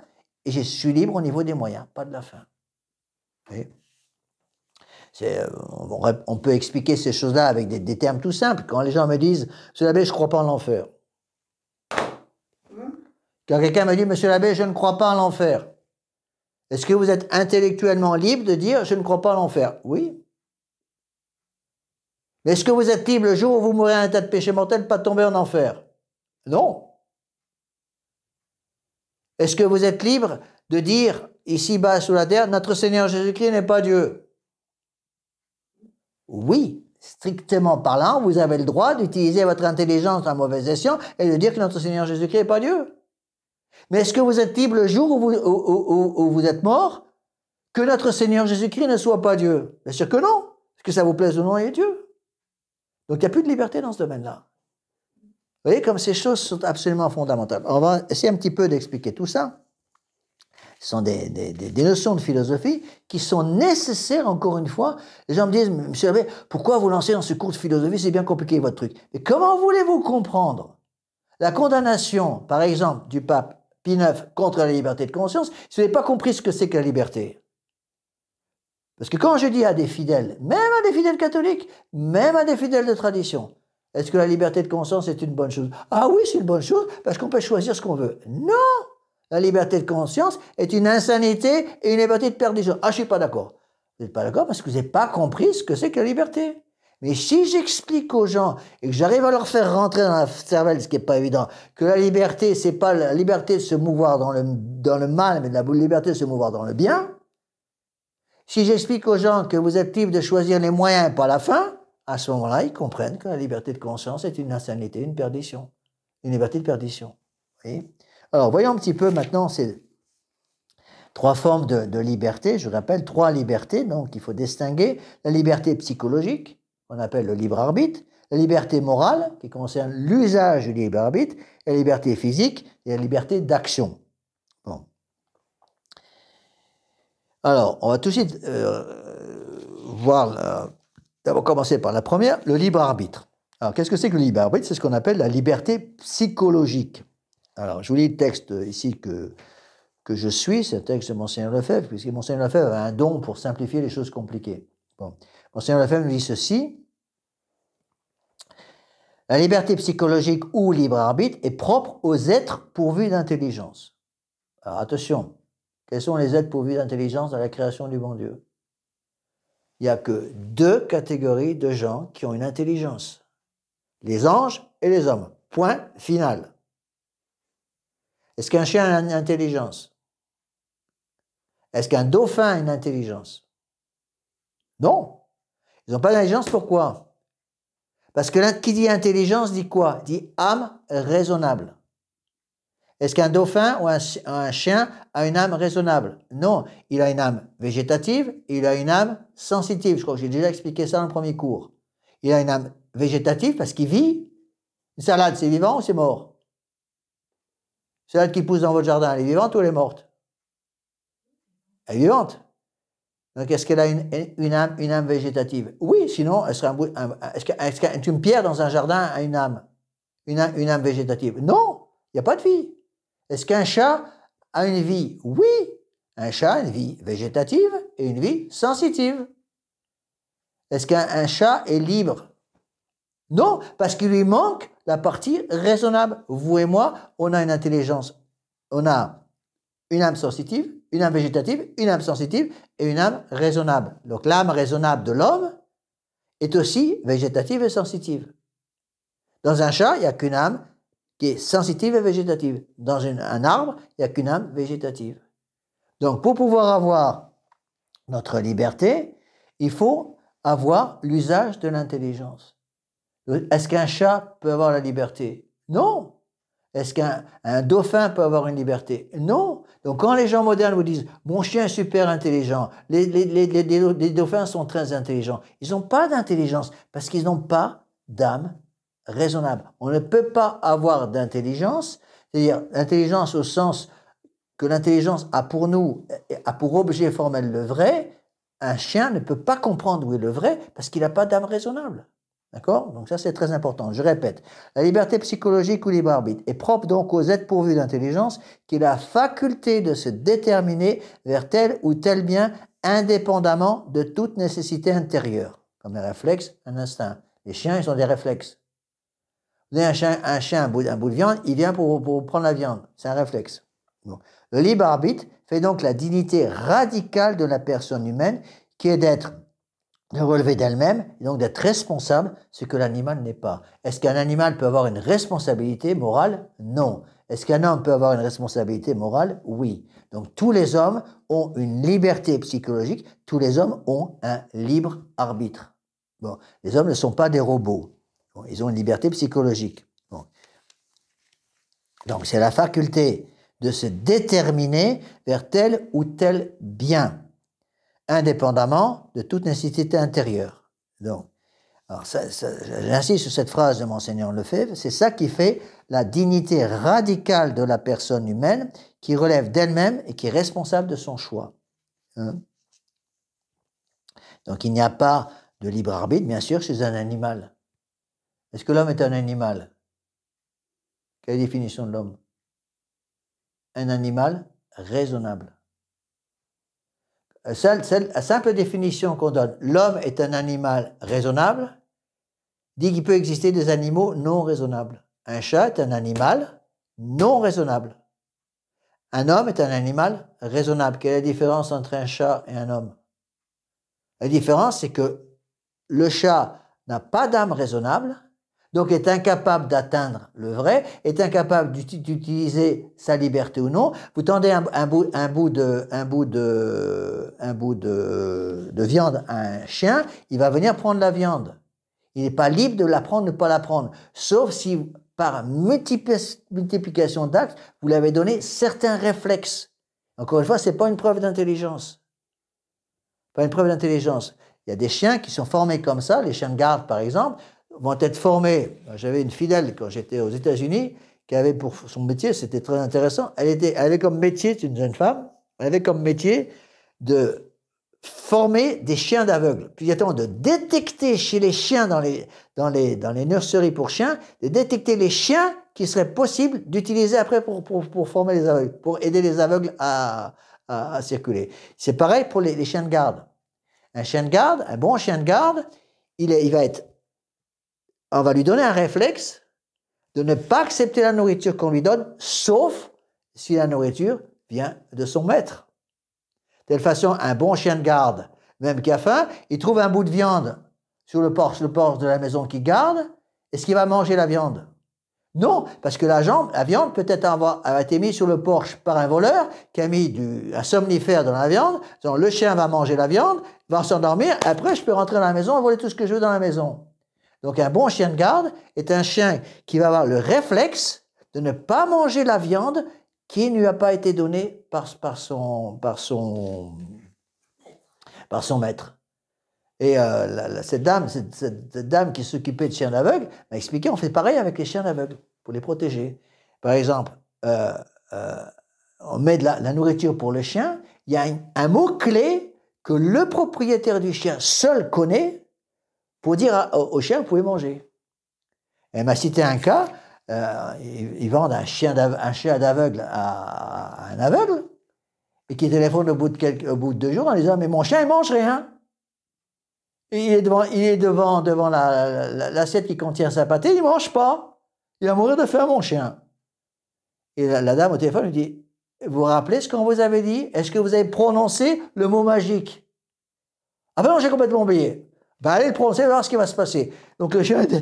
et je suis libre au niveau des moyens, pas de la fin. On peut expliquer ces choses-là avec des termes tout simples. Quand les gens me disent « Monsieur l'abbé, je ne crois pas en l'enfer ». Quand quelqu'un me dit « Monsieur l'abbé, je ne crois pas en l'enfer », est-ce que vous êtes intellectuellement libre de dire « Je ne crois pas en l'enfer » ? Oui. Mais est-ce que vous êtes libre le jour où vous mourrez un tas de péchés mortels, pas de tomber en enfer? Non. Est-ce que vous êtes libre de dire, ici-bas sous la terre, notre Seigneur Jésus-Christ n'est pas Dieu? Oui. Strictement parlant, vous avez le droit d'utiliser votre intelligence à mauvais escient et de dire que notre Seigneur Jésus-Christ n'est pas Dieu. Mais est-ce que vous êtes libre le jour où vous êtes mort, que notre Seigneur Jésus-Christ ne soit pas Dieu? Bien sûr que non. Est-ce que ça vous plaise ou non, il est Dieu? Donc, il n'y a plus de liberté dans ce domaine-là. Vous voyez comme ces choses sont absolument fondamentales. On va essayer un petit peu d'expliquer tout ça. Ce sont des notions de philosophie qui sont nécessaires, encore une fois. Les gens me disent, monsieur l'abbé, pourquoi vous lancez dans ce cours de philosophie? C'est bien compliqué, votre truc. Mais comment voulez-vous comprendre la condamnation, par exemple, du pape Pie IX contre la liberté de conscience si vous n'avez pas compris ce que c'est que la liberté? Parce que quand je dis à des fidèles, même à des fidèles catholiques, même à des fidèles de tradition, est-ce que la liberté de conscience est une bonne chose? Ah oui, c'est une bonne chose, parce qu'on peut choisir ce qu'on veut. Non! La liberté de conscience est une insanité et une liberté de perdition. Ah, je ne suis pas d'accord. Vous n'êtes pas d'accord parce que vous n'avez pas compris ce que c'est que la liberté. Mais si j'explique aux gens et que j'arrive à leur faire rentrer dans la cervelle, ce qui n'est pas évident, que la liberté, c'est pas la liberté de se mouvoir dans le mal, mais la liberté de se mouvoir dans le bien, si j'explique aux gens que vous êtes libre de choisir les moyens et pas la fin, à ce moment-là, ils comprennent que la liberté de conscience est une insanité, une perdition. Une liberté de perdition. Vous voyez? Alors, voyons un petit peu maintenant ces trois formes de liberté. Je rappelle, trois libertés, donc il faut distinguer la liberté psychologique, qu'on appelle le libre arbitre, la liberté morale, qui concerne l'usage du libre arbitre, et la liberté physique, et la liberté d'action. Bon. Alors, on va tout de suite voir, d'abord commencer par la première, le libre arbitre. Alors, qu'est-ce que c'est que le libre arbitre? C'est ce qu'on appelle la liberté psychologique. Alors, je vous lis le texte ici que je suis, c'est un texte de Monseigneur Lefebvre, puisque Monseigneur Lefebvre a un don pour simplifier les choses compliquées. Bon. Monseigneur Lefebvre nous dit ceci: la liberté psychologique ou libre arbitre est propre aux êtres pourvus d'intelligence. Alors, attention, quels sont les êtres pourvus d'intelligence dans la création du bon Dieu? Il n'y a que deux catégories de gens qui ont une intelligence: les anges et les hommes. Point final. Est-ce qu'un chien a une intelligence? Est-ce qu'un dauphin a une intelligence? Non. Ils n'ont pas d'intelligence, pourquoi? Parce que qui dit intelligence dit quoi? Dit âme raisonnable. Est-ce qu'un dauphin ou un chien a une âme raisonnable? Non. Il a une âme végétative et il a une âme sensitive. Je crois que j'ai déjà expliqué ça dans le premier cours. Il a une âme végétative parce qu'il vit. Une salade, c'est vivant ou c'est mort? Une salade qui pousse dans votre jardin, elle est vivante ou elle est morte? Elle est vivante. Donc, est-ce qu'elle a une âme végétative? Oui, sinon, elle serait est-ce qu'une pierre dans un jardin a une âme végétative? Non, il n'y a pas de vie. Est-ce qu'un chat a une vie? Oui, un chat a une vie végétative et une vie sensitive. Est-ce qu'un chat est libre? Non, parce qu'il lui manque la partie raisonnable. Vous et moi, on a une intelligence. On a une âme sensitive, une âme végétative, une âme sensitive et une âme raisonnable. Donc l'âme raisonnable de l'homme est aussi végétative et sensitive. Dans un chat, il n'y a qu'une âme qui est sensitive et végétative. Dans un arbre, il n'y a qu'une âme végétative. Donc pour pouvoir avoir notre liberté, il faut avoir l'usage de l'intelligence. Est-ce qu'un chat peut avoir la liberté? Non. Est-ce qu'un dauphin peut avoir une liberté? Non. Donc quand les gens modernes vous disent « mon chien est super intelligent, les dauphins sont très intelligents », ils n'ont pas d'intelligence parce qu'ils n'ont pas d'âme raisonnable. On ne peut pas avoir d'intelligence, c'est-à-dire l'intelligence au sens que l'intelligence a pour nous, a pour objet formel le vrai. Un chien ne peut pas comprendre où est le vrai parce qu'il n'a pas d'âme raisonnable. D'accord? Donc ça, c'est très important. Je répète, la liberté psychologique ou libre arbitre est propre donc aux êtres pourvus d'intelligence qui ont la faculté de se déterminer vers tel ou tel bien indépendamment de toute nécessité intérieure, comme les réflexes, un instinct. Les chiens, ils ont des réflexes. Vous avez un chien, un bout de viande, il vient pour prendre la viande. C'est un réflexe. Bon. Le libre arbitre fait donc la dignité radicale de la personne humaine qui est de relever d'elle-même et donc d'être responsable, ce que l'animal n'est pas. Est-ce qu'un animal peut avoir une responsabilité morale? Non. Est-ce qu'un homme peut avoir une responsabilité morale? Oui. Donc tous les hommes ont une liberté psychologique, tous les hommes ont un libre arbitre. Bon, les hommes ne sont pas des robots. Bon, ils ont une liberté psychologique. Bon. Donc c'est la faculté de se déterminer vers tel ou tel bien, indépendamment de toute nécessité intérieure. Donc, j'insiste sur cette phrase de Monseigneur Lefebvre, c'est ça qui fait la dignité radicale de la personne humaine qui relève d'elle-même et qui est responsable de son choix. Hein? Donc il n'y a pas de libre arbitre, bien sûr, chez un animal. Est-ce que l'homme est un animal? Quelle est la définition de l'homme? Un animal raisonnable. La simple définition qu'on donne, l'homme est un animal raisonnable, dit qu'il peut exister des animaux non raisonnables. Un chat est un animal non raisonnable. Un homme est un animal raisonnable. Quelle est la différence entre un chat et un homme? La différence, c'est que le chat n'a pas d'âme raisonnable, donc est incapable d'atteindre le vrai, est incapable d'utiliser sa liberté ou non. Vous tendez un bout de viande à un chien, il va venir prendre la viande. Il n'est pas libre de la prendre ou ne pas la prendre, sauf si par multiplication d'actes, vous lui avez donné certains réflexes. Encore une fois, ce n'est pas une preuve d'intelligence. Pas une preuve d'intelligence. Il y a des chiens qui sont formés comme ça, les chiens de garde par exemple, vont être formés. J'avais une fidèle quand j'étais aux États-Unis qui avait pour son métier, c'était très intéressant, elle avait comme métier, c'est une jeune femme, elle avait comme métier de former des chiens d'aveugles. Puis de détecter chez les chiens dans les nurseries pour chiens, de détecter les chiens qui seraient possibles d'utiliser après pour former les aveugles, pour aider les aveugles à circuler. C'est pareil pour les chiens de garde. Un chien de garde, un bon chien de garde, on va lui donner un réflexe de ne pas accepter la nourriture qu'on lui donne, sauf si la nourriture vient de son maître. De telle façon, un bon chien de garde, même qui a faim, il trouve un bout de viande sur le porche de la maison qu'il garde, est-ce qu'il va manger la viande? Non, parce que la viande peut-être a été mise sur le porche par un voleur qui a mis un somnifère dans la viande. Donc, le chien va manger la viande, va s'endormir, après je peux rentrer dans la maison et voler tout ce que je veux dans la maison. Donc un bon chien de garde est un chien qui va avoir le réflexe de ne pas manger la viande qui ne lui a pas été donnée par son maître. Et cette dame qui s'occupait de chiens d'aveugles m'a expliqué, on fait pareil avec les chiens d'aveugles, pour les protéger. Par exemple, on met de la nourriture pour le chien, il y a un mot-clé que le propriétaire du chien seul connaît pour dire au chien, vous pouvez manger. Elle m'a cité un cas, ils vendent un chien d'aveugle à un aveugle, et qui téléphone au bout de 2 jours en disant, mais mon chien, il mange rien. Et il est devant l'assiette qui contient sa pâtée, il ne mange pas. Il va mourir de faim, mon chien. Et la dame au téléphone lui dit, vous vous rappelez ce qu'on vous avait dit? Est-ce que vous avez prononcé le mot magique? Ah ben non, j'ai complètement oublié. Ben allez le prononcer, voir ce qui va se passer. Donc le chien était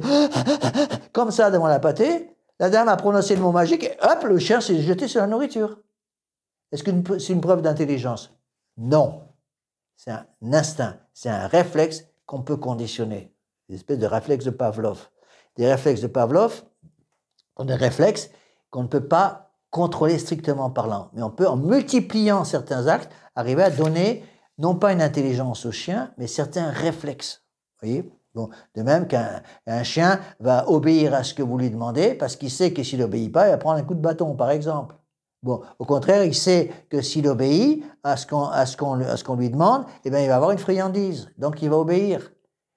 comme ça devant la pâtée. La dame a prononcé le mot magique et hop, le chien s'est jeté sur la nourriture. Est-ce que c'est une preuve d'intelligence? Non. C'est un instinct, c'est un réflexe qu'on peut conditionner. Une espèce de réflexe de Pavlov. Des réflexes de Pavlov sont des réflexes qu'on ne peut pas contrôler strictement parlant. Mais on peut, en multipliant certains actes, arriver à donner non pas une intelligence au chien, mais certains réflexes. Vous voyez? Bon, de même qu'un chien va obéir à ce que vous lui demandez, parce qu'il sait que s'il n'obéit pas, il va prendre un coup de bâton, par exemple. Bon, au contraire, il sait que s'il obéit à ce qu'on lui demande, eh bien, il va avoir une friandise, donc il va obéir.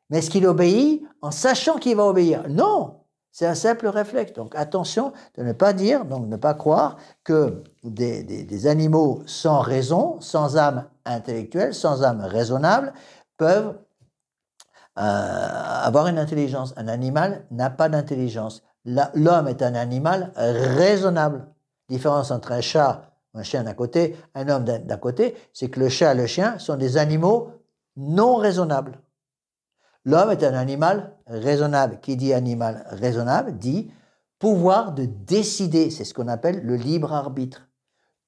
Mais est-ce qu'il obéit en sachant qu'il va obéir? Non, c'est un simple réflexe. Donc attention de ne pas dire, donc ne pas croire que des animaux sans raison, sans âme intellectuelle, sans âme raisonnable, peuvent avoir une intelligence. Un animal n'a pas d'intelligence. L'homme est un animal raisonnable. La différence entre un chat, un chien d'un côté, un homme d'un côté, c'est que le chat et le chien sont des animaux non raisonnables. L'homme est un animal raisonnable. Qui dit animal raisonnable dit pouvoir de décider. C'est ce qu'on appelle le libre arbitre.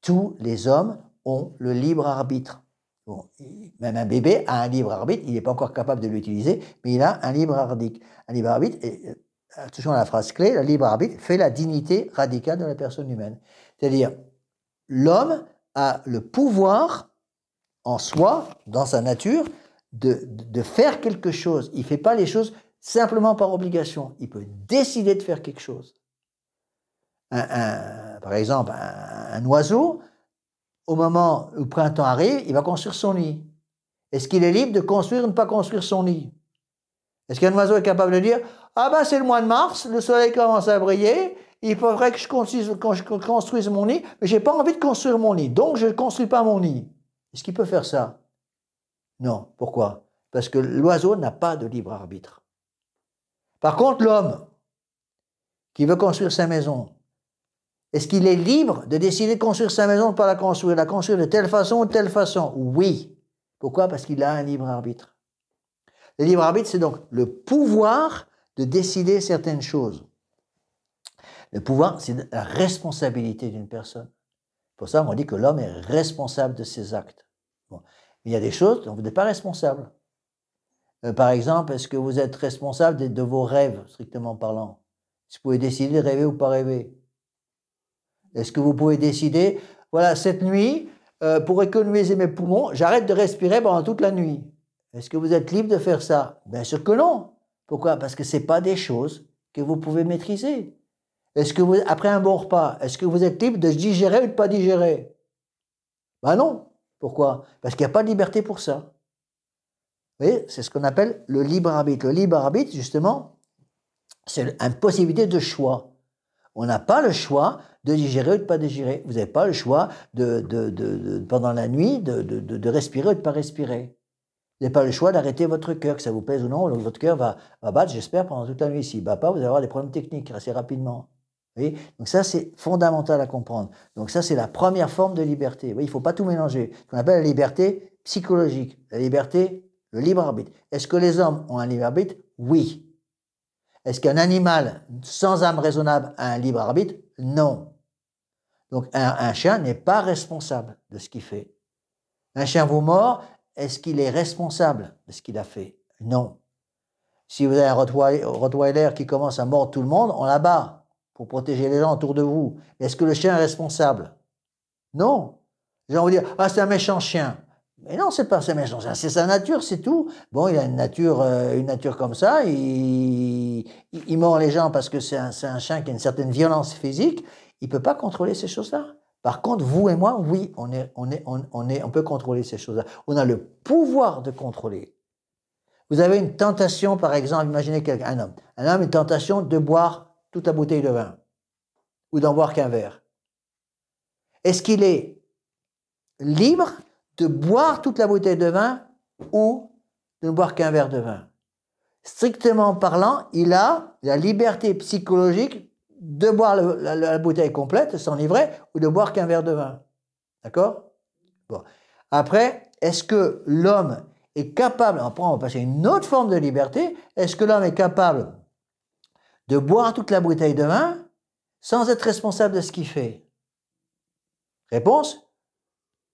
Tous les hommes ont le libre arbitre. Bon, même un bébé a un libre arbitre, il n'est pas encore capable de l'utiliser, mais il a un libre arbitre. Un libre arbitre, et attention à la phrase clé, le libre arbitre fait la dignité radicale de la personne humaine. C'est-à-dire, l'homme a le pouvoir en soi, dans sa nature, de faire quelque chose. Il ne fait pas les choses simplement par obligation. Il peut décider de faire quelque chose. Par exemple, un oiseau, au moment où le printemps arrive, il va construire son nid. Est-ce qu'il est libre de construire ou de ne pas construire son nid? Est-ce qu'un oiseau est capable de dire « Ah ben c'est le mois de mars, le soleil commence à briller, il faudrait que je construise mon nid, mais je n'ai pas envie de construire mon nid, donc je ne construis pas mon nid. » Est-ce qu'il peut faire ça? Non. Pourquoi? Parce que l'oiseau n'a pas de libre arbitre. Par contre, l'homme qui veut construire sa maison, Est-ce qu'il est libre de décider de construire sa maison ou de pas la construire de telle façon ou de telle façon? Oui. Pourquoi? Parce qu'il a un libre arbitre. Le libre arbitre, c'est donc le pouvoir de décider certaines choses. Le pouvoir, c'est la responsabilité d'une personne. Pour ça, on dit que l'homme est responsable de ses actes. Bon. Il y a des choses dont vous n'êtes pas responsable. Par exemple, est-ce que vous êtes responsable de vos rêves, strictement parlant? Est-ce que vous pouvez décider de rêver ou pas rêver? Est-ce que vous pouvez décider, voilà, cette nuit, pour économiser mes poumons, j'arrête de respirer pendant toute la nuit? Est-ce que vous êtes libre de faire ça? Bien sûr que non. Pourquoi? Parce que ce n'est pas des choses que vous pouvez maîtriser. Est-ce que vous, après un bon repas, est-ce que vous êtes libre de digérer ou de ne pas digérer? Ben non. Pourquoi? Parce qu'il n'y a pas de liberté pour ça. Vous voyez, c'est ce qu'on appelle le libre arbitre. Le libre arbitre, justement, c'est une possibilité de choix. On n'a pas le choix de digérer ou de ne pas digérer. Vous n'avez pas le choix pendant la nuit de respirer ou de ne pas respirer. Vous n'avez pas le choix d'arrêter votre cœur, que ça vous plaise ou non. Votre cœur va battre, j'espère, pendant toute la nuit. S'il ne bat pas, vous allez avoir des problèmes techniques assez rapidement. Vous voyez? Donc ça, c'est fondamental à comprendre. Donc ça, c'est la première forme de liberté. Vous voyez, il ne faut pas tout mélanger. Ce qu'on appelle la liberté psychologique, la liberté, le libre arbitre. Est-ce que les hommes ont un libre arbitre? Oui. Est-ce qu'un animal sans âme raisonnable a un libre arbitre? Non. Donc un chien n'est pas responsable de ce qu'il fait. Un chien vous mord, est-ce qu'il est responsable de ce qu'il a fait? Non. Si vous avez un Rottweiler qui commence à mordre tout le monde, on l'abat pour protéger les gens autour de vous. Est-ce que le chien est responsable? Non. Les gens vont dire, ah, c'est un méchant chien. Mais non, c'est pas un méchant chien, c'est sa nature, c'est tout. Bon, il a une nature comme ça, il mord les gens parce que c'est un chien qui a une certaine violence physique, il ne peut pas contrôler ces choses-là. Par contre, vous et moi, oui, on peut contrôler ces choses-là. On a le pouvoir de contrôler. Vous avez une tentation, par exemple, imaginez un homme. Un homme a une tentation de boire toute la bouteille de vin ou d'en boire qu'un verre. Est-ce qu'il est libre de boire toute la bouteille de vin ou de ne boire qu'un verre de vin? Strictement parlant, il a la liberté psychologique de boire la bouteille complète, s'enivrer, ou de boire qu'un verre de vin. D'accord? Bon. Après, est-ce que l'homme est capable, après on va passer à une autre forme de liberté, est-ce que l'homme est capable de boire toute la bouteille de vin sans être responsable de ce qu'il fait? Réponse?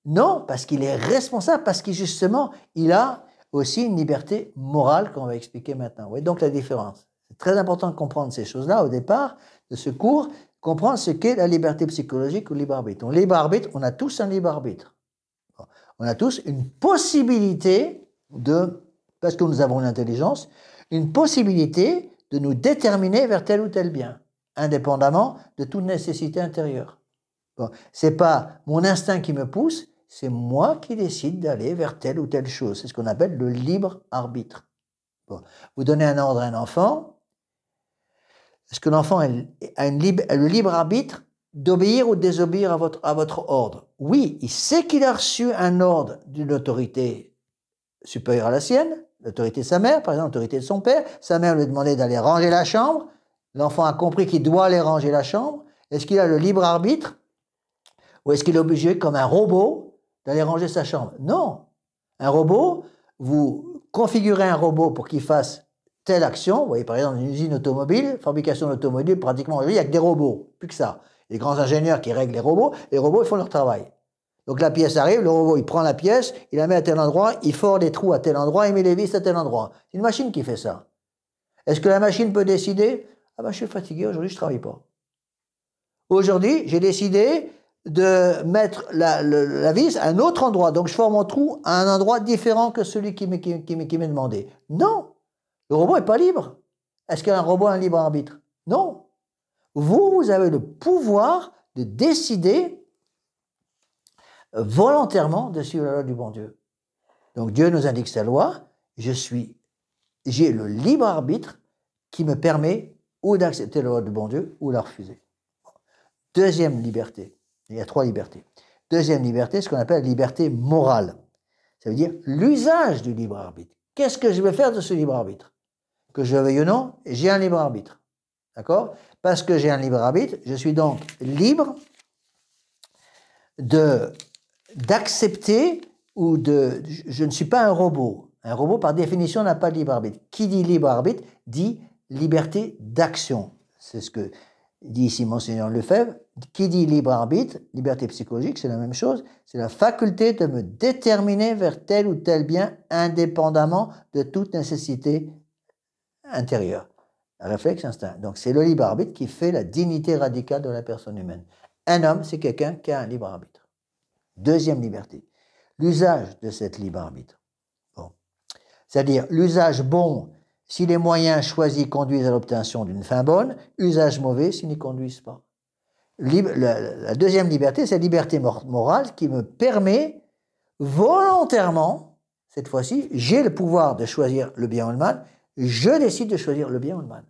Non, parce qu'il est responsable, parce qu'il justement, il a aussi une liberté morale qu'on va expliquer maintenant. Vous voyez donc la différence. C'est très important de comprendre ces choses-là au départ de ce cours, comprendre ce qu'est la liberté psychologique ou le libre arbitre. Donc, libre arbitre, on a tous un libre arbitre. On a tous une possibilité parce que nous avons l'intelligence, une possibilité de nous déterminer vers tel ou tel bien, indépendamment de toute nécessité intérieure. Bon, c'est pas mon instinct qui me pousse, c'est moi qui décide d'aller vers telle ou telle chose. C'est ce qu'on appelle le libre arbitre. Bon. Vous donnez un ordre à un enfant. Est-ce que l'enfant a le libre arbitre d'obéir ou de désobéir à votre ordre? Oui, il sait qu'il a reçu un ordre d'une autorité supérieure à la sienne, l'autorité de sa mère, par exemple, l'autorité de son père. Sa mère lui demandait d'aller ranger la chambre. L'enfant a compris qu'il doit aller ranger la chambre. Est-ce qu'il a le libre arbitre? Ou est-ce qu'il est obligé, comme un robot, d'aller ranger sa chambre? Non. Un robot, vous configurez un robot pour qu'il fasse telle action. Vous voyez, par exemple, une usine automobile, fabrication d'automobiles, pratiquement, il n'y a que des robots, plus que ça. Les grands ingénieurs qui règlent les robots ils font leur travail. Donc la pièce arrive, le robot, il prend la pièce, il la met à tel endroit, il fore des trous à tel endroit, il met les vis à tel endroit. C'est une machine qui fait ça. Est-ce que la machine peut décider? Ah ben, je suis fatigué, aujourd'hui, je ne travaille pas. Aujourd'hui, j'ai décidé de mettre la vis à un autre endroit. Donc, je forme mon trou à un endroit différent que celui qui m'est demandé. Non, le robot n'est pas libre. Est-ce qu'un robot a un libre arbitre? Non. Vous avez le pouvoir de décider volontairement de suivre la loi du bon Dieu. Donc, Dieu nous indique sa loi. J'ai le libre arbitre qui me permet ou d'accepter la loi du bon Dieu ou la refuser. Deuxième liberté. Il y a 3 libertés. Deuxième liberté, ce qu'on appelle la liberté morale. Ça veut dire l'usage du libre arbitre. Qu'est-ce que je vais faire de ce libre arbitre? Que je le veuille ou non, j'ai un libre arbitre. D'accord? Parce que j'ai un libre arbitre, je suis donc libre d'accepter ou de... Je ne suis pas un robot. Un robot, par définition, n'a pas de libre arbitre. Qui dit libre arbitre dit liberté d'action. C'est ce que dit ici Monseigneur Lefebvre. Qui dit libre arbitre, liberté psychologique, c'est la même chose. C'est la faculté de me déterminer vers tel ou tel bien indépendamment de toute nécessité intérieure. Réflexe, instinct. Donc c'est le libre arbitre qui fait la dignité radicale de la personne humaine. Un homme, c'est quelqu'un qui a un libre arbitre. Deuxième liberté, l'usage de cette libre arbitre. Bon. C'est-à-dire l'usage bon si les moyens choisis conduisent à l'obtention d'une fin bonne, usage mauvais s'ils n'y conduisent pas. La deuxième liberté, c'est la liberté morale qui me permet volontairement, cette fois-ci, j'ai le pouvoir de choisir le bien ou le mal, je décide de choisir le bien ou le mal.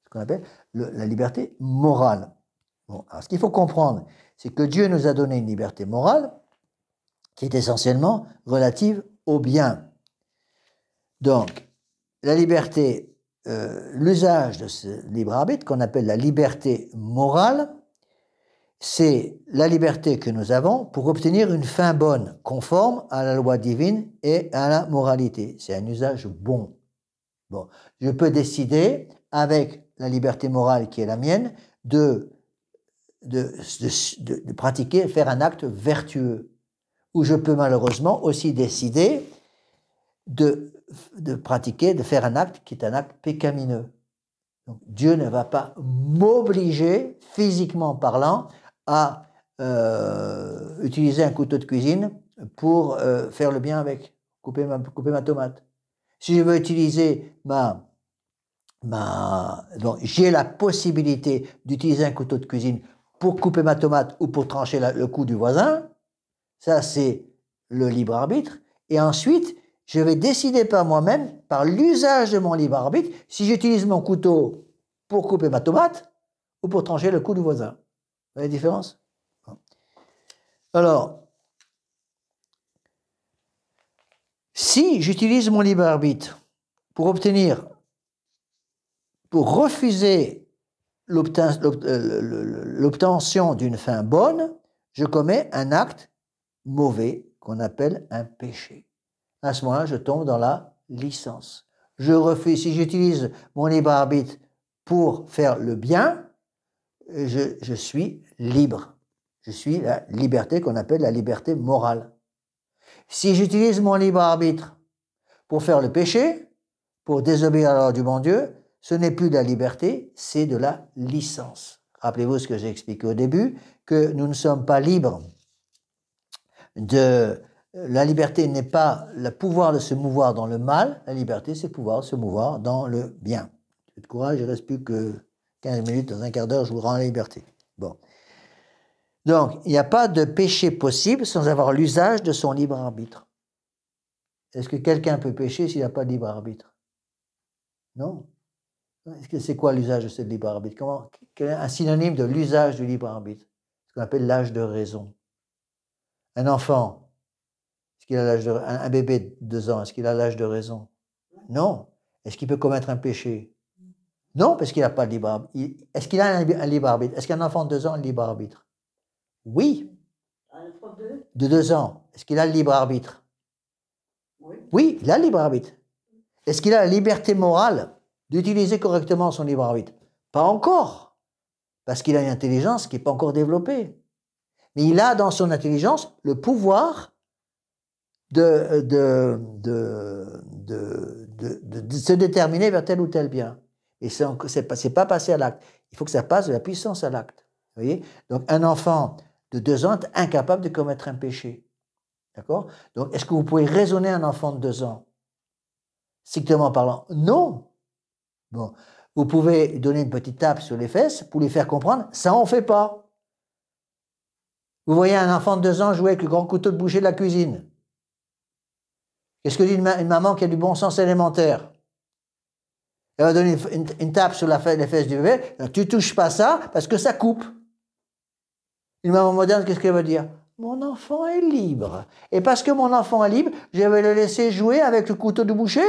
Ce qu'on appelle la liberté morale. Bon, alors ce qu'il faut comprendre, c'est que Dieu nous a donné une liberté morale qui est essentiellement relative au bien. Donc, la liberté, l'usage de ce libre arbitre qu'on appelle la liberté morale, c'est la liberté que nous avons pour obtenir une fin bonne, conforme à la loi divine et à la moralité. C'est un usage bon. Bon, je peux décider, avec la liberté morale qui est la mienne, de pratiquer, faire un acte vertueux. Ou je peux malheureusement aussi décider de pratiquer, de faire un acte qui est un acte pécamineux. Donc, Dieu ne va pas m'obliger, physiquement parlant, à utiliser un couteau de cuisine pour faire le bien avec, couper ma tomate. Si je veux utiliser donc j'ai la possibilité d'utiliser un couteau de cuisine pour couper ma tomate ou pour trancher le cou du voisin, ça c'est le libre arbitre. Et ensuite, je vais décider par moi-même, par l'usage de mon libre arbitre, si j'utilise mon couteau pour couper ma tomate ou pour trancher le cou du voisin. Vous voyez la différence? Alors, si j'utilise mon libre arbitre pour refuser l'obtention d'une fin bonne, je commets un acte mauvais qu'on appelle un péché. À ce moment-là, je tombe dans la licence. Je refuse, si j'utilise mon libre arbitre pour faire le bien, je suis libre. Je suis la liberté qu'on appelle la liberté morale. Si j'utilise mon libre arbitre pour faire le péché, pour désobéir à la loi du bon Dieu, ce n'est plus de la liberté, c'est de la licence. Rappelez-vous ce que j'ai expliqué au début, que nous ne sommes pas libres de... La liberté n'est pas le pouvoir de se mouvoir dans le mal, la liberté c'est le pouvoir de se mouvoir dans le bien. J'ai de courage, il ne reste plus que 15 minutes, dans un quart d'heure, je vous rends la liberté. Bon. Donc, il n'y a pas de péché possible sans avoir l'usage de son libre arbitre. Est-ce que quelqu'un peut pécher s'il n'a pas de libre arbitre? Non. C'est quoi l'usage de ce libre arbitre? Quel est un synonyme de l'usage du libre arbitre? Ce qu'on appelle l'âge de raison. Un enfant, est-ce qu'il a l'âge de... un bébé de 2 ans, est-ce qu'il a l'âge de raison? Non. Est-ce qu'il peut commettre un péché? Non, parce qu'il n'a pas de libre arbitre. Est-ce qu'il a un libre arbitre? Est-ce qu'un enfant de 2 ans a un libre arbitre? Oui. De 2 ans. Est-ce qu'il a le libre arbitre? Oui, il a le libre arbitre. Est-ce qu'il a la liberté morale d'utiliser correctement son libre arbitre? Pas encore, parce qu'il a une intelligence qui n'est pas encore développée. Mais il a dans son intelligence le pouvoir de se déterminer vers tel ou tel bien. Et c'est pas passé à l'acte. Il faut que ça passe de la puissance à l'acte. Vous voyez? Donc un enfant de 2 ans est incapable de commettre un péché. D'accord? Donc est-ce que vous pouvez raisonner un enfant de 2 ans? Strictement parlant, non. Bon, vous pouvez donner une petite tape sur les fesses pour lui faire comprendre, ça on ne fait pas. Vous voyez un enfant de 2 ans jouer avec le grand couteau de boucher de la cuisine. Qu'est-ce que dit une maman qui a du bon sens élémentaire? Elle va donner une tape sur les fesses du bébé, tu ne touches pas ça parce que ça coupe. Une maman moderne, qu'est-ce qu'elle va dire? Mon enfant est libre. Et parce que mon enfant est libre, je vais le laisser jouer avec le couteau de boucher?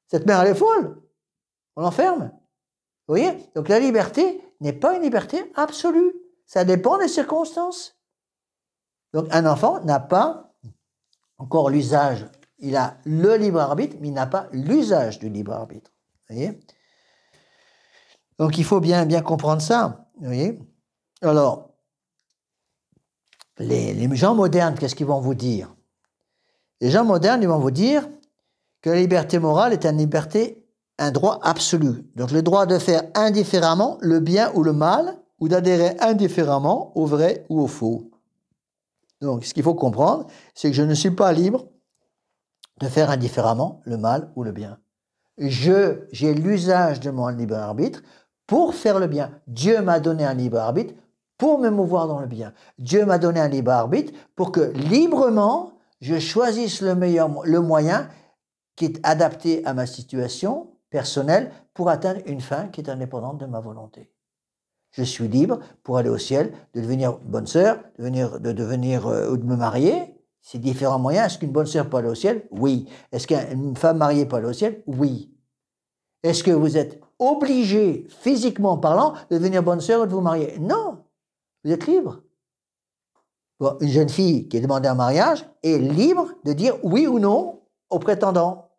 Cette mère, elle est folle. On l'enferme. Vous voyez? Donc la liberté n'est pas une liberté absolue. Ça dépend des circonstances. Donc un enfant n'a pas encore l'usage. Il a le libre arbitre, mais il n'a pas l'usage du libre arbitre. Vous voyez? Donc il faut bien comprendre ça. Vous voyez? Alors, les gens modernes, qu'est-ce qu'ils vont vous dire? Les gens modernes, ils vont vous dire que la liberté morale est un droit absolu. Donc le droit de faire indifféremment le bien ou le mal, ou d'adhérer indifféremment au vrai ou au faux. Donc ce qu'il faut comprendre, c'est que je ne suis pas libre de faire indifféremment le mal ou le bien. J'ai l'usage de mon libre arbitre pour faire le bien. Dieu m'a donné un libre arbitre pour me mouvoir dans le bien. Dieu m'a donné un libre arbitre pour que librement, je choisisse le moyen qui est adapté à ma situation personnelle pour atteindre une fin qui est indépendante de ma volonté. Je suis libre pour aller au ciel, de devenir bonne sœur, ou de me marier. C'est différents moyens. Est-ce qu'une bonne sœur peut aller au ciel? Oui. Est-ce qu'une femme mariée peut aller au ciel? Oui. Est-ce que vous êtes obligé, physiquement parlant, de devenir bonne sœur ou de vous marier? Non. Vous êtes libre. Bon, une jeune fille qui est demandée en mariage est libre de dire oui ou non au prétendant.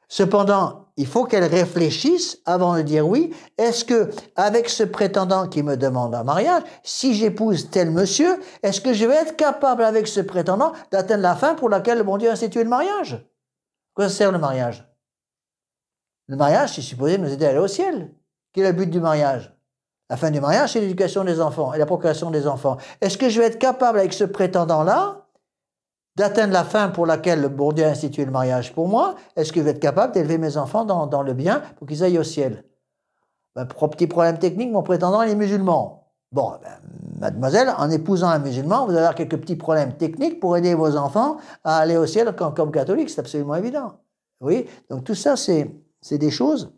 Cependant, il faut qu'elle réfléchisse avant de dire oui. Est-ce que, avec ce prétendant qui me demande en mariage, si j'épouse tel monsieur, est-ce que je vais être capable, avec ce prétendant, d'atteindre la fin pour laquelle le bon Dieu a institué le mariage? Quoi ça sert le mariage? Le mariage, c'est supposé nous aider à aller au ciel. Quel est le but du mariage? La fin du mariage, c'est l'éducation des enfants et la procréation des enfants. Est-ce que je vais être capable, avec ce prétendant-là, d'atteindre la fin pour laquelle le bon Dieu a institué le mariage pour moi? Est-ce que je vais être capable d'élever mes enfants dans le bien pour qu'ils aillent au ciel? Petit problème technique, mon prétendant il est musulman. Bon, mademoiselle, en épousant un musulman, vous allez avoir quelques petits problèmes techniques pour aider vos enfants à aller au ciel comme catholiques, c'est absolument évident. Oui, donc tout ça, c'est des choses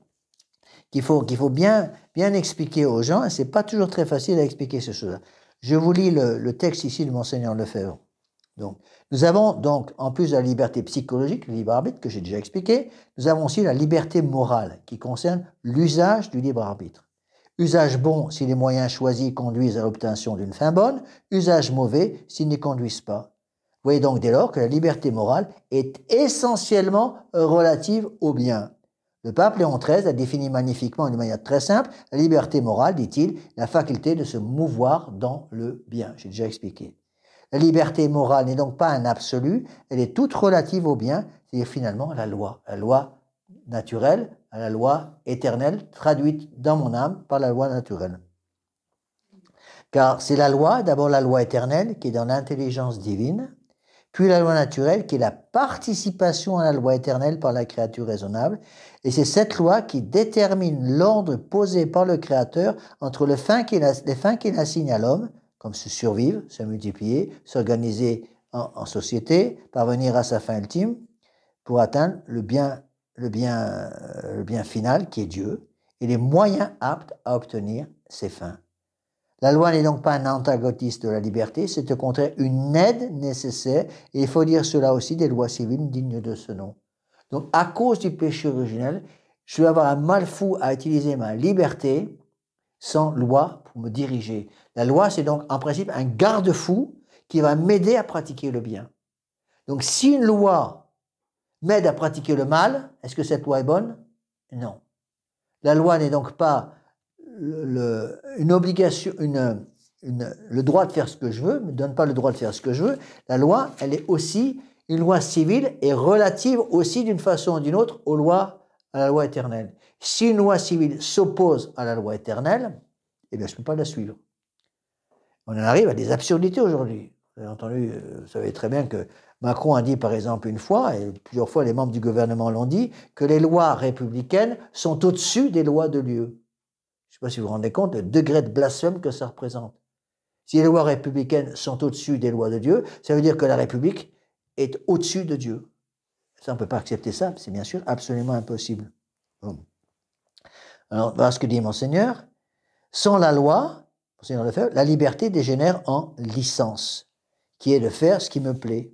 qu'il faut bien expliquer aux gens, et c'est pas toujours très facile à expliquer ces choses-là. Je vous lis le texte ici de Monseigneur Lefebvre. Donc, nous avons donc, en plus de la liberté psychologique, le libre arbitre que j'ai déjà expliqué, nous avons aussi la liberté morale qui concerne l'usage du libre arbitre. Usage bon si les moyens choisis conduisent à l'obtention d'une fin bonne, usage mauvais s'ils n'y conduisent pas. Vous voyez donc dès lors que la liberté morale est essentiellement relative au bien. Le pape Léon XIII a défini magnifiquement d'une manière très simple la liberté morale, dit-il, la faculté de se mouvoir dans le bien. J'ai déjà expliqué. La liberté morale n'est donc pas un absolu, elle est toute relative au bien, c'est-à-dire finalement à la loi naturelle, à la loi éternelle, traduite dans mon âme par la loi naturelle. Car c'est la loi, d'abord la loi éternelle, qui est dans l'intelligence divine, puis la loi naturelle, qui est la participation à la loi éternelle par la créature raisonnable, et c'est cette loi qui détermine l'ordre posé par le Créateur entre les fins qu'il assigne à l'homme, comme se survivre, se multiplier, s'organiser en société, parvenir à sa fin ultime, pour atteindre le bien final qui est Dieu, et les moyens aptes à obtenir ces fins. La loi n'est donc pas un antagoniste de la liberté, c'est au contraire une aide nécessaire, et il faut dire cela aussi des lois civiles dignes de ce nom. Donc à cause du péché originel, je vais avoir un mal fou à utiliser ma liberté sans loi pour me diriger. La loi, c'est donc en principe un garde-fou qui va m'aider à pratiquer le bien. Donc si une loi m'aide à pratiquer le mal, est-ce que cette loi est bonne? Non. La loi n'est donc pas une obligation, le droit de faire ce que je veux, ne me donne pas le droit de faire ce que je veux. La loi, elle est aussi, une loi civile est relative aussi d'une façon ou d'une autre à la loi éternelle. Si une loi civile s'oppose à la loi éternelle, eh bien, je ne peux pas la suivre. On en arrive à des absurdités aujourd'hui. Vous avez entendu, vous savez très bien que Macron a dit, par exemple, une fois, et plusieurs fois les membres du gouvernement l'ont dit, que les lois républicaines sont au-dessus des lois de Dieu. Je ne sais pas si vous vous rendez compte le degré de blasphème que ça représente. Si les lois républicaines sont au-dessus des lois de Dieu, ça veut dire que la République est au-dessus de Dieu. Ça, on ne peut pas accepter ça, c'est bien sûr absolument impossible. Bon. Alors, voilà ce que dit Monseigneur. Sans la loi, Monseigneur Lefebvre, la liberté dégénère en licence, qui est de faire ce qui me plaît.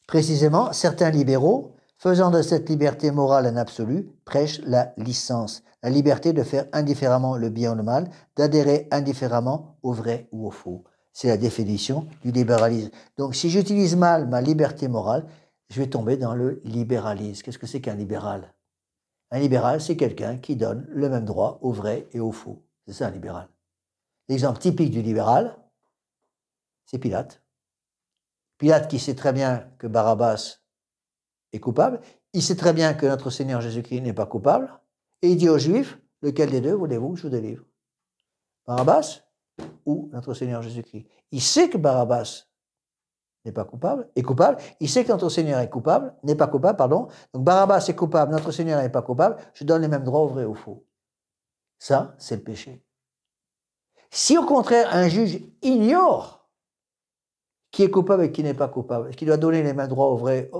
Précisément, certains libéraux faisant de cette liberté morale un absolu, prêche la licence, la liberté de faire indifféremment le bien ou le mal, d'adhérer indifféremment au vrai ou au faux. C'est la définition du libéralisme. Donc si j'utilise mal ma liberté morale, je vais tomber dans le libéralisme. Qu'est-ce que c'est qu'un libéral? Un libéral, c'est quelqu'un qui donne le même droit au vrai et au faux. C'est ça un libéral. L'exemple typique du libéral, c'est Pilate. Pilate qui sait très bien que Barabbas est coupable, il sait très bien que notre Seigneur Jésus-Christ n'est pas coupable, et il dit aux Juifs, lequel des deux voulez-vous que je vous délivre? Barabbas ou notre Seigneur Jésus-Christ? Il sait que Barabbas n'est pas coupable, est coupable, il sait que notre Seigneur est coupable, n'est pas coupable, pardon, donc Barabbas est coupable, notre Seigneur n'est pas coupable, je donne les mêmes droits au vrai et au faux. Ça, c'est le péché. Si au contraire, un juge ignore qui est coupable et qui n'est pas coupable, qui doit donner les mêmes droits au vrai,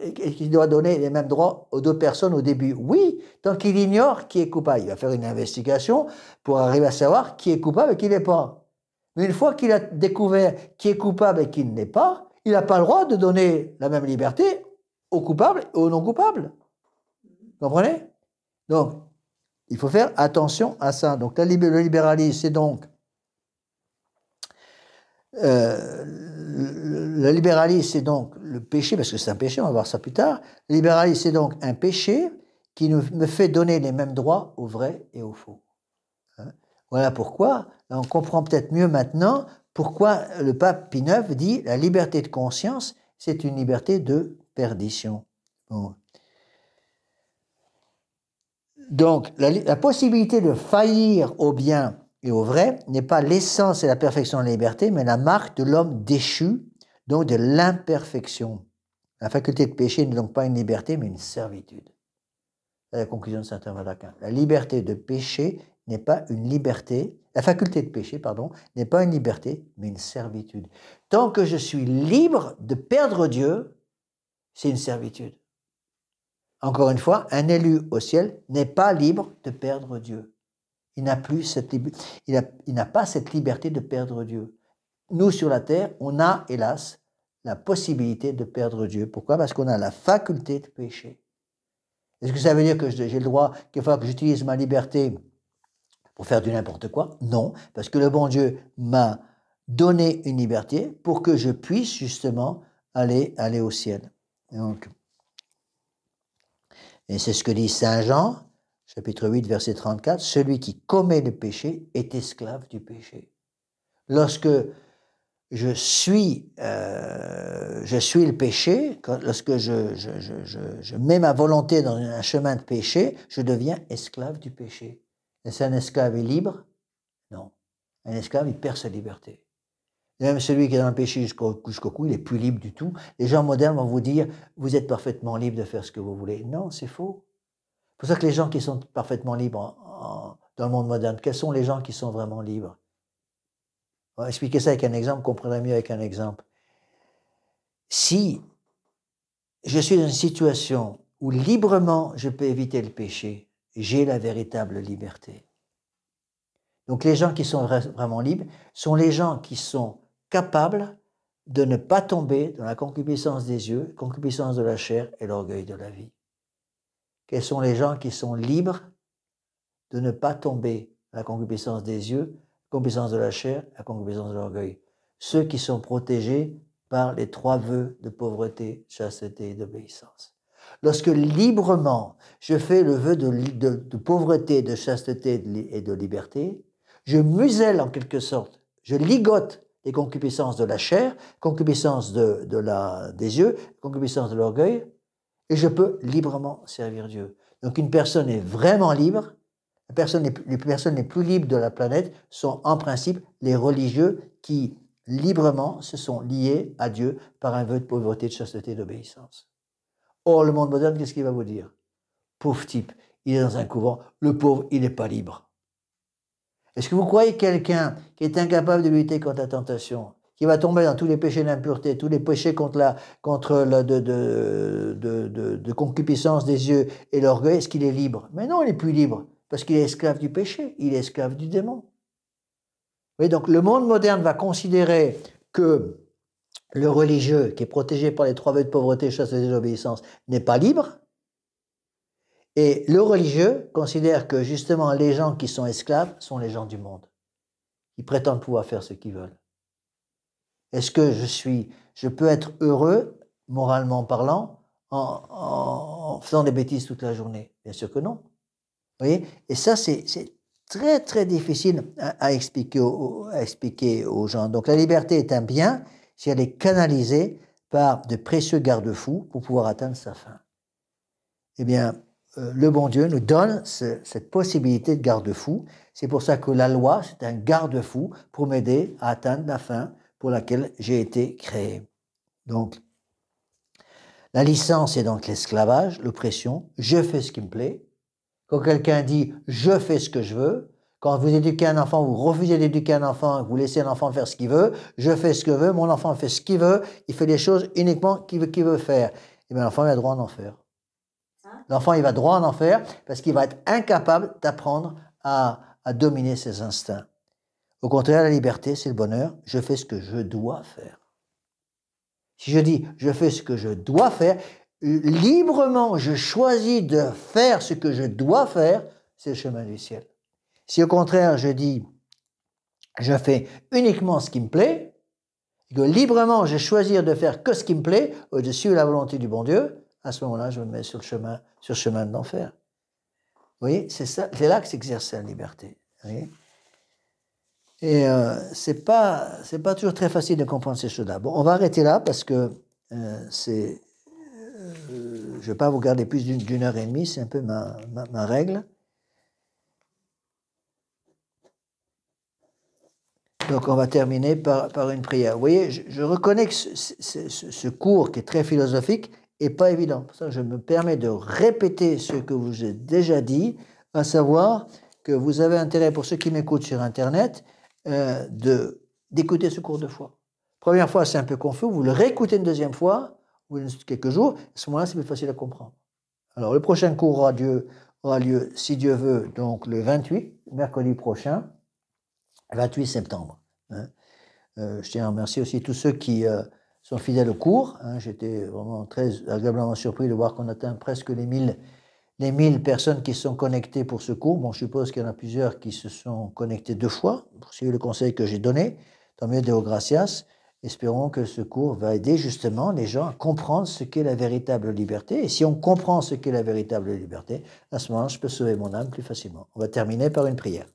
et qui doit donner les mêmes droits aux deux personnes au début. Oui, tant qu'il ignore qui est coupable, il va faire une investigation pour arriver à savoir qui est coupable et qui n'est pas. Mais une fois qu'il a découvert qui est coupable et qui ne l'est pas, il n'a pas le droit de donner la même liberté aux coupables et aux non coupables. Vous comprenez? Donc, il faut faire attention à ça. Donc, le libéralisme, c'est donc le libéralisme, c'est donc le péché, parce que c'est un péché, on va voir ça plus tard. Le libéralisme, c'est donc un péché qui me fait donner les mêmes droits au vrai et au faux. Hein? Voilà pourquoi, là on comprend peut-être mieux maintenant pourquoi le pape Pie IX dit la liberté de conscience, c'est une liberté de perdition. Bon. Donc, la possibilité de faillir au bien et au vrai n'est pas l'essence et la perfection de la liberté, mais la marque de l'homme déchu, donc de l'imperfection. La faculté de pécher n'est donc pas une liberté, mais une servitude. C'est la conclusion de saint Thomas d'Aquin. La liberté de pécher n'est pas une liberté, la faculté de pécher, pardon, n'est pas une liberté, mais une servitude. Tant que je suis libre de perdre Dieu, c'est une servitude. Encore une fois, un élu au ciel n'est pas libre de perdre Dieu. Il n'a pas cette liberté de perdre Dieu. Nous, sur la terre, on a, hélas, la possibilité de perdre Dieu. Pourquoi? Parce qu'on a la faculté de pécher. Est-ce que ça veut dire que j'ai le droit, qu'il faut que j'utilise ma liberté pour faire du n'importe quoi? Non, parce que le bon Dieu m'a donné une liberté pour que je puisse justement aller au ciel. Donc, et c'est ce que dit Saint Jean, chapitre 8, verset 34, « Celui qui commet le péché est esclave du péché. » Lorsque je suis le péché, lorsque je mets ma volonté dans un chemin de péché, je deviens esclave du péché. Est-ce un esclave est libre? Non. Un esclave, il perd sa liberté. Et même celui qui est dans le péché jusqu'au cou, il n'est plus libre du tout. Les gens modernes vont vous dire, vous êtes parfaitement libre de faire ce que vous voulez. Non, c'est faux. C'est pour ça que les gens qui sont parfaitement libres dans le monde moderne, quels sont les gens qui sont vraiment libres? On va expliquer ça avec un exemple, vous comprendrez mieux avec un exemple. Si je suis dans une situation où librement je peux éviter le péché, j'ai la véritable liberté. Donc les gens qui sont vraiment libres sont les gens qui sont capables de ne pas tomber dans la concupiscence des yeux, concupiscence de la chair et l'orgueil de la vie. Quels sont les gens qui sont libres de ne pas tomber dans la concupiscence des yeux, concupiscence de la chair, la concupiscence de l'orgueil? Ceux qui sont protégés par les 3 vœux de pauvreté, chasteté et d'obéissance. Lorsque librement je fais le vœu de pauvreté, de chasteté et de liberté, je muselle en quelque sorte, je ligote les concupiscences de la chair, concupiscence des yeux, concupiscence de l'orgueil, et je peux librement servir Dieu. Donc une personne est vraiment libre. Les personnes les plus libres de la planète sont en principe les religieux qui librement se sont liés à Dieu par un vœu de pauvreté, de chasteté et d'obéissance. Or, le monde moderne, qu'est-ce qu'il va vous dire? Pauvre type, il est dans un couvent, le pauvre, il n'est pas libre. Est-ce que vous croyez quelqu'un qui est incapable de lutter contre la tentation, qui va tomber dans tous les péchés d'impureté, tous les péchés de concupiscence des yeux et l'orgueil, est-ce qu'il est libre? Mais non, il n'est plus libre, parce qu'il est esclave du péché, il est esclave du démon. Oui, donc le monde moderne va considérer que le religieux, qui est protégé par les 3 vœux de pauvreté, chaste et désobéissance, n'est pas libre. Et le religieux considère que justement les gens qui sont esclaves sont les gens du monde. Ils prétendent pouvoir faire ce qu'ils veulent. Est-ce que je peux être heureux, moralement parlant, en faisant des bêtises toute la journée? Bien sûr que non. Vous voyez? Et ça, c'est très, très difficile à expliquer aux gens. Donc la liberté est un bien si elle est canalisée par de précieux garde-fous pour pouvoir atteindre sa fin. Eh bien, le bon Dieu nous donne cette possibilité de garde-fou. C'est pour ça que la loi, c'est un garde-fou pour m'aider à atteindre la fin pour laquelle j'ai été créé. Donc, la licence est donc l'esclavage, l'oppression. Je fais ce qui me plaît. Quand quelqu'un dit « je fais ce que je veux », quand vous éduquez un enfant, vous refusez d'éduquer un enfant, vous laissez un enfant faire ce qu'il veut, je fais ce que je veux, mon enfant fait ce qu'il veut, il fait les choses uniquement qu'il veut faire. Et bien l'enfant il a droit en enfer. L'enfant il va droit en enfer parce qu'il va être incapable d'apprendre à dominer ses instincts. Au contraire, la liberté, c'est le bonheur. Je fais ce que je dois faire. Si je dis « je fais ce que je dois faire », librement, je choisis de faire ce que je dois faire, c'est le chemin du ciel. Si au contraire, je dis « je fais uniquement ce qui me plaît », et que librement, je choisis de faire que ce qui me plaît, au-dessus de la volonté du bon Dieu, à ce moment-là, je me mets sur le chemin de l'enfer. Vous voyez, c'est là que s'exerce la liberté. Vous voyez. Et c'est pas toujours très facile de comprendre ces choses-là. Bon, on va arrêter là parce que je ne vais pas vous garder plus d'une heure et demie, c'est un peu ma règle. Donc on va terminer par une prière. Vous voyez, je reconnais que ce cours qui est très philosophique n'est pas évident. Pour ça, je me permets de répéter ce que je vous ai déjà dit, à savoir que vous avez intérêt, pour ceux qui m'écoutent sur Internet, d'écouter ce cours 2 fois. Première fois, c'est un peu confus, vous le réécoutez une deuxième fois, ou quelques jours, à ce moment-là, c'est plus facile à comprendre. Alors, le prochain cours aura lieu, si Dieu veut, donc le 28, mercredi prochain, 28 septembre. Hein. Je tiens à remercier aussi tous ceux qui sont fidèles au cours. Hein. J'étais vraiment très agréablement surpris de voir qu'on atteint presque les 1000 personnes qui sont connectées pour ce cours. Bon, je suppose qu'il y en a plusieurs qui se sont connectés 2 fois pour suivre le conseil que j'ai donné. Tant mieux, Deo gratias. Espérons que ce cours va aider justement les gens à comprendre ce qu'est la véritable liberté. Et si on comprend ce qu'est la véritable liberté, à ce moment-là, je peux sauver mon âme plus facilement. On va terminer par une prière.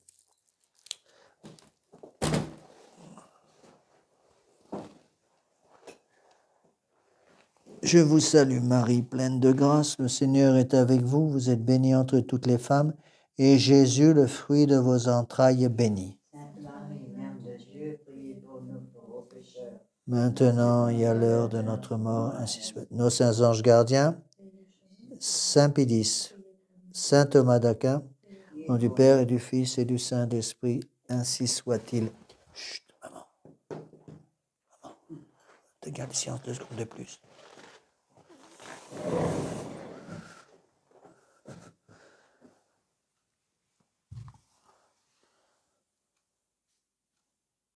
Je vous salue Marie, pleine de grâce, le Seigneur est avec vous, vous êtes bénie entre toutes les femmes, et Jésus, le fruit de vos entrailles, est béni. Sainte Marie, Mère de Dieu, priez pour nous pauvres pécheurs. Maintenant et à l'heure de notre mort, ainsi soit. Nos saints anges gardiens, Saint Pédis, Saint Thomas d'Aquin, au nom du Père et du Fils et du Saint-Esprit, ainsi soit-il. Chut, maman. Te garde silence 2 secondes de plus.